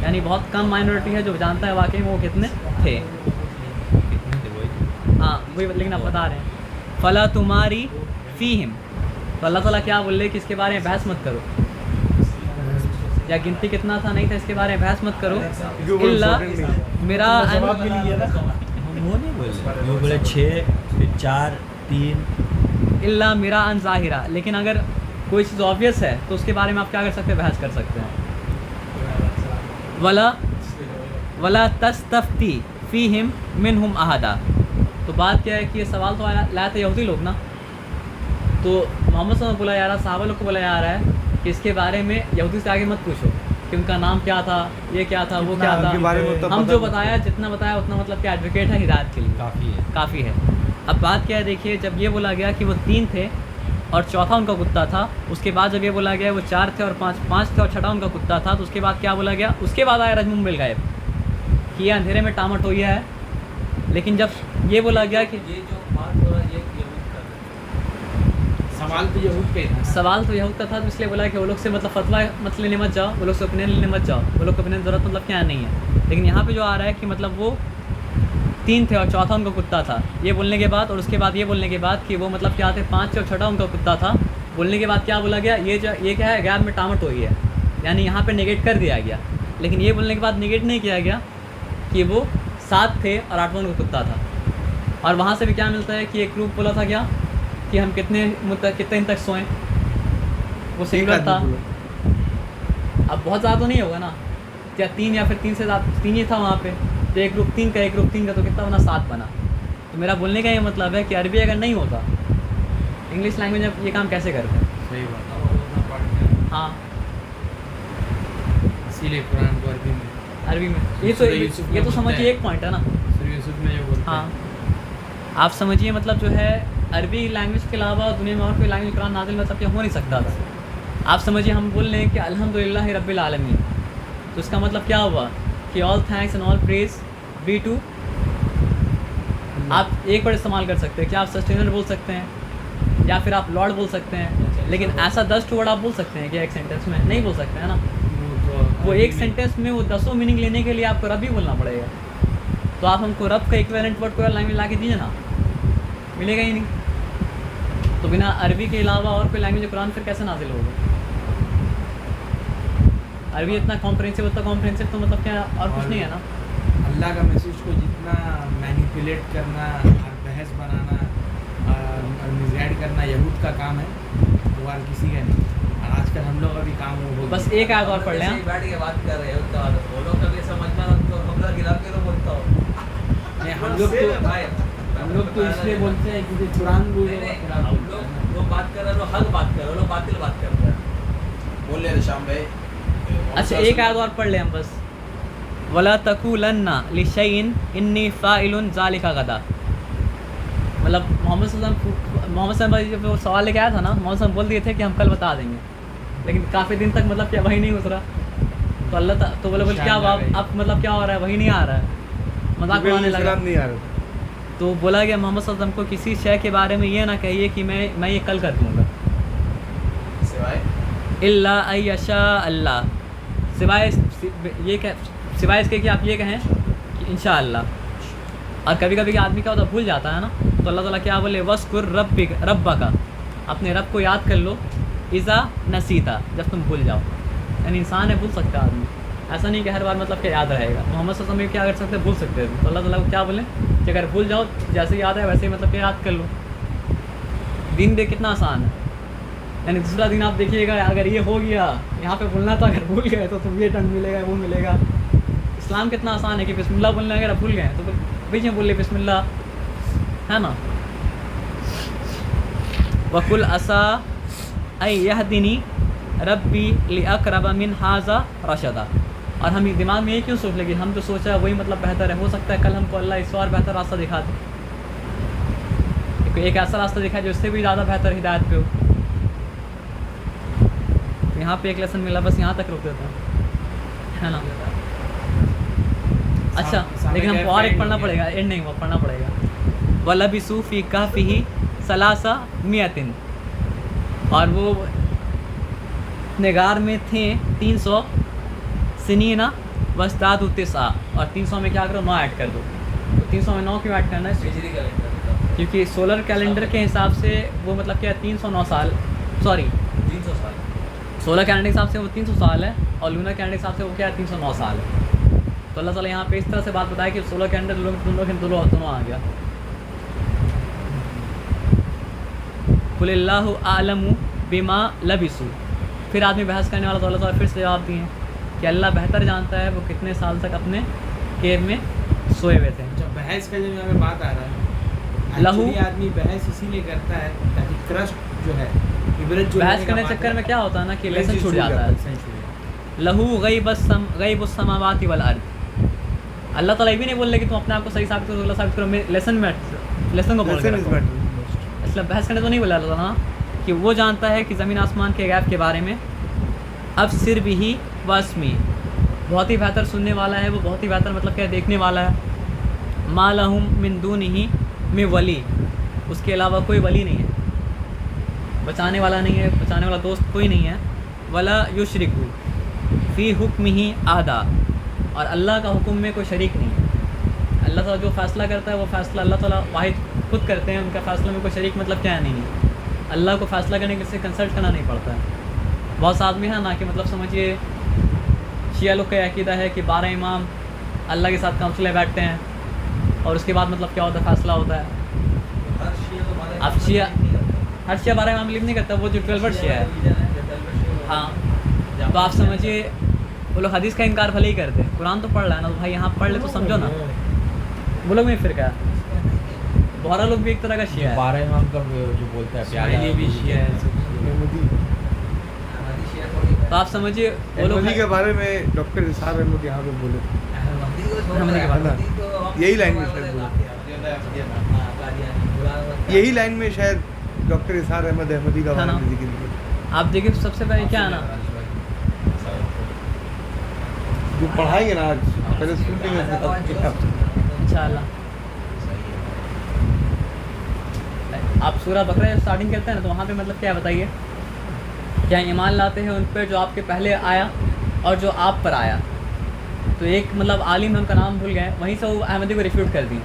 यानी बहुत कम माइनॉरिटी है जो जानता है वाकई में वो कितने थे। हाँ वही, लेकिन आप बता रहे हैं फ़ला तुम्हारी फ़ीहिम, तो अल्लाह ताला क्या बोल रहे कि इसके बारे में बहस मत करो, या गिनती कितना था नहीं था इसके बारे में बहस मत करो। इल्ला मेरा जवाब भी नहीं है ना, वो नहीं बोले, वो बोले 6 फिर 4 3। इल्ला मेरा अन ज़ाहिरा, लेकिन अगर कोई चीज़ ऑब्वियस है तो उसके बारे में आप क्या कर सकते हैं, बहस कर सकते हैं। वला तस्तफ्ती फ़ीहिम मिनहुम अहदा, तो बात क्या है कि ये सवाल तो लाए थे यहूदी लोग ना, तो मोहम्मद सल्लल्लाहु अलैहि वसल्लम बोला जा रहा है, सहाबा लोग को बोला जा रहा है कि इसके बारे में यहूदी से आगे मत पूछो कि उनका नाम क्या था, ये क्या था, वो क्या था। उनके बारे में उतना हम पता जो नहीं। बताया, जितना बताया उतना मतलब क्या एडवोकेट है हिदायत के लिए, काफ़ी है। अब बात क्या है, देखिए जब ये बोला गया कि वो 3 थे और चौथा उनका कुत्ता था, उसके बाद जब ये बोला गया वो 4 थे और 5 थे और छठा उनका कुत्ता था, तो उसके बाद क्या बोला गया, उसके बाद आया रजमुम बिल गायब कि ये अंधेरे में टामट हुई है। लेकिन जब ये बोला गया कि ये जो बात हो रहा है ये यहूद का है। सवाल तो यहूद पे था। सवाल तो यहूद का था, तो इसलिए बोला कि वो लोग से मतलब फतवा मत लेने मत जाओ, वो लोग से ओपिनियन लेने मत जाओ, वो लोग को ओपिनियन ज़रूरत मतलब क्या नहीं है। लेकिन यहाँ पे जो आ रहा है कि मतलब वो 3 थे और चौथा उनका कुत्ता था, ये बोलने के बाद, और उसके बाद ये बोलने के बाद कि वो मतलब क्या थे 5 थे और छठा उनका कुत्ता था, बोलने के बाद क्या बोला गया, ये क्या है, गैब में टामट हुई है, यानी यहाँ पे नेगेट कर दिया गया। लेकिन ये बोलने के बाद नेगेट नहीं किया गया कि वो 7 थे और 8वां उनका कुत्ता था। और वहाँ से भी क्या मिलता है कि एक ग्रुप बोला था क्या कि हम कितने दिन तक सोएं, वो सिंगुलर था। अब बहुत ज़्यादा तो नहीं होगा ना, क्या 3 या फिर 3 से ज़्यादा, 3 ही था वहाँ पे, तो एक ग्रुप 3 का, एक ग्रुप 3 का, तो कितना बना, 7 बना। तो मेरा बोलने का ये मतलब है कि अरबी अगर नहीं होता, इंग्लिश लैंग्वेज में ये काम कैसे करते हैं। सही बात। अब वो उतना पढ़ गया। हाँ इसीलिए कुरान को अरबी में, अरबी में सूरह यूसुफ में ये तो बोलते समझिए हैं। एक पॉइंट है ना। सूरह यूसुफ में जो बोलते हाँ हैं। आप समझिए मतलब जो है अरबी लैंग्वेज के अलावा दुनिया में और कोई लैंग्वेज कुरान नाज़िल मतलब क्या हो नहीं सकता था। आप समझिए हम बोल रहे हैं कि अल्हम्दुलिल्लाह रब्बिल आलमीन, तो इसका मतलब क्या हुआ कि all thanks and all praise be to, आप एक वर्ड इस्तेमाल कर सकते हैं, क्या आप सस्टेनर बोल सकते हैं या फिर आप लॉर्ड बोल सकते हैं, लेकिन ऐसा 10 वर्ड आप बोल सकते हैं कि एक सेंटेंस में नहीं बोल सकते हैं ना। वो एक सेंटेंस में वो 10 मीनिंग लेने के लिए आपको रब ही बोलना पड़ेगा। तो आप हमको रब का इक्विवेलेंट वर्ड कोई लैंग्वेज ला के दीजिए ना, मिलेगा ही नहीं। तो बिना अरबी के अलावा और कोई लैंग्वेज कुरान फिर कैसे नाजिल होगा। अरबी इतना कॉम्प्रहेंसिव तो मतलब क्या और कुछ नहीं है ना। अल्लाह का मैसेज को जितना मैनिपुलेट करना और बहस बनाना और मिसगाइड करना यहूद का काम है, वो और किसी का नहीं। और आजकल हम लोग अभी काम वो बस एक आयत और पढ़ लें। ऐसे ही बैठ के बात कर रहे हो उसका बात बोलो, कभी समझ में ना तो हमला गिरा के तो बोलता हो। नहीं, हम लोग तो इसलिए बोलते हैं कि कुरान बोल नहीं, रहे नहीं, हैं, हम लोग वो बात कर रहे हैं, लोग हक बात कर रहे हैं, लोग बातिल बात कर रहे हैं। बोल रहे थे शाम भाई। अच्छा एक आयत और पढ़ लें हम बस। वला तकूलन्ना लिशैइन इन्नी फ़ाइलुन ज़ालिका गदा, मतलब मोहम्मद सल्लल्लाहु अलैहि वसल्लम जब वो सवाल लेके आया था ना, मोहम्मद सल्लल्लाहु अलैहि वसल्लम बोल दिए थे कि हम कल बता देंगे, लेकिन काफ़ी दिन तक मतलब क्या वही नहीं उतरा। तो अल्लाह तो बोले क्या अब मतलब क्या हो रहा है, वही नहीं आ रहा है, मजाक उड़ाने लगा। नहीं आ रहा। तो बोला गया मोहम्मद सल्लल्लाहु अलैहि वसल्लम को किसी शय के बारे में ये ना कहिए कि मैं ये कल कर दूँगा, सिवाय इल्ला अयशा अल्लाह, सिवाय इसके कि आप ये कहें कि इंशाअल्लाह। और कभी कभी आदमी क्या होता है भूल जाता है ना, तो अल्लाह ताला क्या बोले वस्कुर रब्बा का, अपने रब को याद कर लो, इज़ा नसीता, जब तुम भूल जाओ। यानी इंसान है, भूल सकता है आदमी, ऐसा नहीं कि हर बार मतलब क्या याद रहेगा। मोहम्मद सल्लल्लाहु अलैहि वसल्लम क्या कर सकते हैं, भूल सकते हैं। तो अल्लाह ताला को क्या बोले कि अगर भूल जाओ जैसे याद है वैसे ही मतलब क्या याद कर लो। दिन देख कितना आसान है, यानी दूसरा दिन आप देखिएगा अगर ये हो गया यहाँ पे बोलना था, अगर भूल गए तो ये दंड मिलेगा, वो मिलेगा। इस्लाम कितना आसान है कि बिस्मिल्लाह बोलना, अगर आप भूल गए तो बीच में बोल ले बिस्मिल्लाह, है ना। वकुल असा यहदिनी रब्बी लिअक़रब मिन हाज़ा रशदा, और हम दिमाग में ये क्यों सोच लेंगे, हम जो सोचा है वही मतलब बेहतर है। हो सकता है कल हमको अल्लाह इससे और बेहतर रास्ता दिखा दे, एक ऐसा रास्ता दिखाए जो इससे भी ज़्यादा बेहतर हिदायत पे हो। तो यहाँ पे एक लेसन मिला, बस यहाँ तक रुक देता हूँ, है ना। अच्छा लेकिन हमको और एक पढ़ना पड़ेगा, एंड नहीं हुआ, पढ़ना पड़ेगा। वलबिसू फी कहफिही सलासा मियतिन, और वो निगार में थे 300 सिनीना वस्तादु तिस्आ, और 300 में क्या करो 9 ऐड कर दो। तो 300 में 9 क्यों ऐड करना है? हिजरी कैलेंडर क्योंकि सोलर कैलेंडर के हिसाब से वो मतलब क्या है 309 साल, सॉरी 300 साल। सोलर कैलेंडर के हिसाब से वो 300 साल है, और लूनर कैलेंडर के हिसाब से वो क्या है 309 साल है। तो अल्लाह ताला यहाँ पे इस तरह से बात बताया कि सोलर कैलेंडर दोनों आ गया। कुलिल्लाहु आलमु बिमा लबिसू, फिर आदमी बहस करने वाला तो अल्लाह ताला फिर से जवाब दिए कि अल्लाह बेहतर जानता है वो कितने साल तक अपने केव में सोए हुए थे। जब बहस का जब यहाँ पे बात आ रहा है, लहू actually आदमी बहस इसीलिए करता है ताकि क्रस्ट जो है, इबरत जो बहस करने के चक्कर में क्या होता है ना कि लेसन छूट जाता है। लहू गईबुस समावाति वल अर्द, अल्लाह ताला ये भी नहीं बोल रहे कि तुम अपने आप को सही साबित करो, गलत साबित करो, लेसन को बोल के रखो। इसलिए बहस करने तो नहीं बोला अल्लाह ताला कि वो जानता है कि ज़मीन आसमान के गैब के बारे में। अब सिर भी ही वस्मी, बहुत ही बेहतर सुनने वाला है वो, बहुत ही बेहतर मतलब क्या देखने वाला है। मा लहुम मिन दूनिही में वली, उसके अलावा कोई वली नहीं है, बचाने वाला नहीं है, बचाने वाला दोस्त कोई नहीं है। वला युशरिकु फ़ी हुक्मिही आदा, और अल्लाह का हुक्म में कोई शरीक नहीं है। अल्लाह ताला जो फ़ैसला करता है वो फ़ैसला अल्लाह ताला वाहिद खुद करते हैं, उनका फ़ैसला में कोई शरीक मतलब क्या नहीं है। अल्लाह को फ़ैसला करने के से कंसल्ट करना नहीं पड़ता है। बहुत से आदमी है ना कि मतलब समझिए शिया लोग का अक़ीदा है कि 12 इमाम अल्लाह के साथ काउंसिल में बैठते हैं, और उसके बाद मतलब क्या होता है फ़ैसला होता है। हर शिया तो अब शिया हर शिया 12 इमाम बिलीव नहीं करता, वो जो 12 शिया है। हाँ, तो आप समझिए वो लोग हदीस का इनकार भले ही करते हैं, कुरान तो पढ़ रहा है ना, तो भाई यहाँ पढ़ ले तो समझो ना। वो लोग में फिर क्या, बोहरा लोग भी एक तरह का शिया है। 12 इमाम का जो बोलता है प्यारा, ये भी शिया है। तो आप समझिए वो लोग अहमदी के बारे में डॉक्टर इसार अहमद यहाँ पे बोले थे। अहमदी के बारे में। यही लाइन में शायद बोला। यही लाइन में शायद डॉक्टर इसार अहमद अहमदी का हाँ बारे ना। में जिक्र किया। आप देखिए सबसे पहले क्या है ना, जो पढ़ाएंगे ना आज, पहले सुन लेंगे इंशाअल्लाह। आप सूरह बकरा जब स्टार्टिंग करते हैं ना, तो वहाँ पे मतलब क्या है बताइए, क्या ईमान लाते हैं उन पर जो आपके पहले आया और जो आप पर आया। तो एक मतलब आलिम उनका नाम भूल गए, वहीं से वो अहमदी को रिफ्यूट कर दी।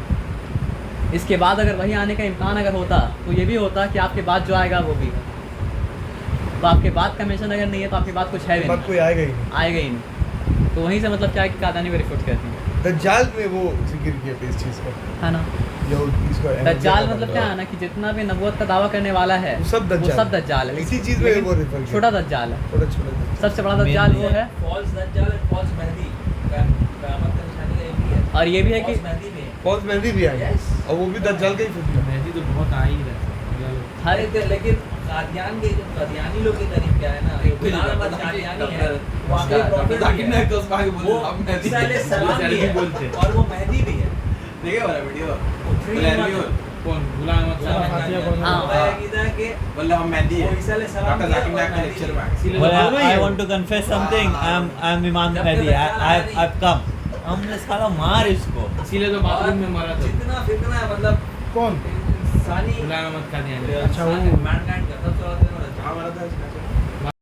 इसके बाद अगर वहीं आने का इम्कान अगर होता तो ये भी होता कि आपके बाद जो आएगा वो भी, तो आपके बाद का मेंशन अगर नहीं है तो आपके बाद कुछ है भी बात नहीं, कोई आएगा ही नहीं। आएगा ही नहीं। तो वहीं से मतलब क्या है कि कादानी को रिफ्यूट कर दी, दज्जाल में वो जिक्र किया था इस चीज़ का, है ना। इसको दज्जाल मतलब क्या है ना कि जितना भी नबूवत का दावा करने वाला है वो सब दज्जाल है। इसी चीज़ में लेकिन वो रेफर किया। छोटा दज्जाल है, छोटा दज्जाल। सबसे बड़ा दज्जाल वो है। फॉल्स दज्जाल और फॉल्स मेहदी क़यामत का निशानी का एक ही है। और ये भी है कि फॉल्स मेहदी भी है। फॉल्स मेहंदी भी आई, Yes. और वो भी दज्जाल का ही फितना है। मेहदी तो बहुत आ ही रहता है। हर लेकिन कादियान के जो कादियानी लोग के करीब क्या है ना, गुलाम अहमद कादियानी है, वो आखिरी प्रॉफिट भी है, वो ईसा अलैहि सलाम भी है, और वो मेहदी भी है। देखिए वाला वीडियो कौन गुलाम अहमद हाँ। मतलब हम मेहंदी है, वो ईसा अलैहि सलाम डॉक्टर भी है, जाकिर नायक का वो लेक्चर में इसीलिए Well, तो बोल रही I है। want to confess something. I'm Imam Mehdi. I've come. हमने साला मार इसको। इसीलिए तो बाथरूम में मरा था जितना फितना है मतलब कौन? इंसानी गुलाम अहमद कादियानी। अच्छा, वो। मैनकाइंड का सबसे बड़ा दिन कहाँ मरा था इसका?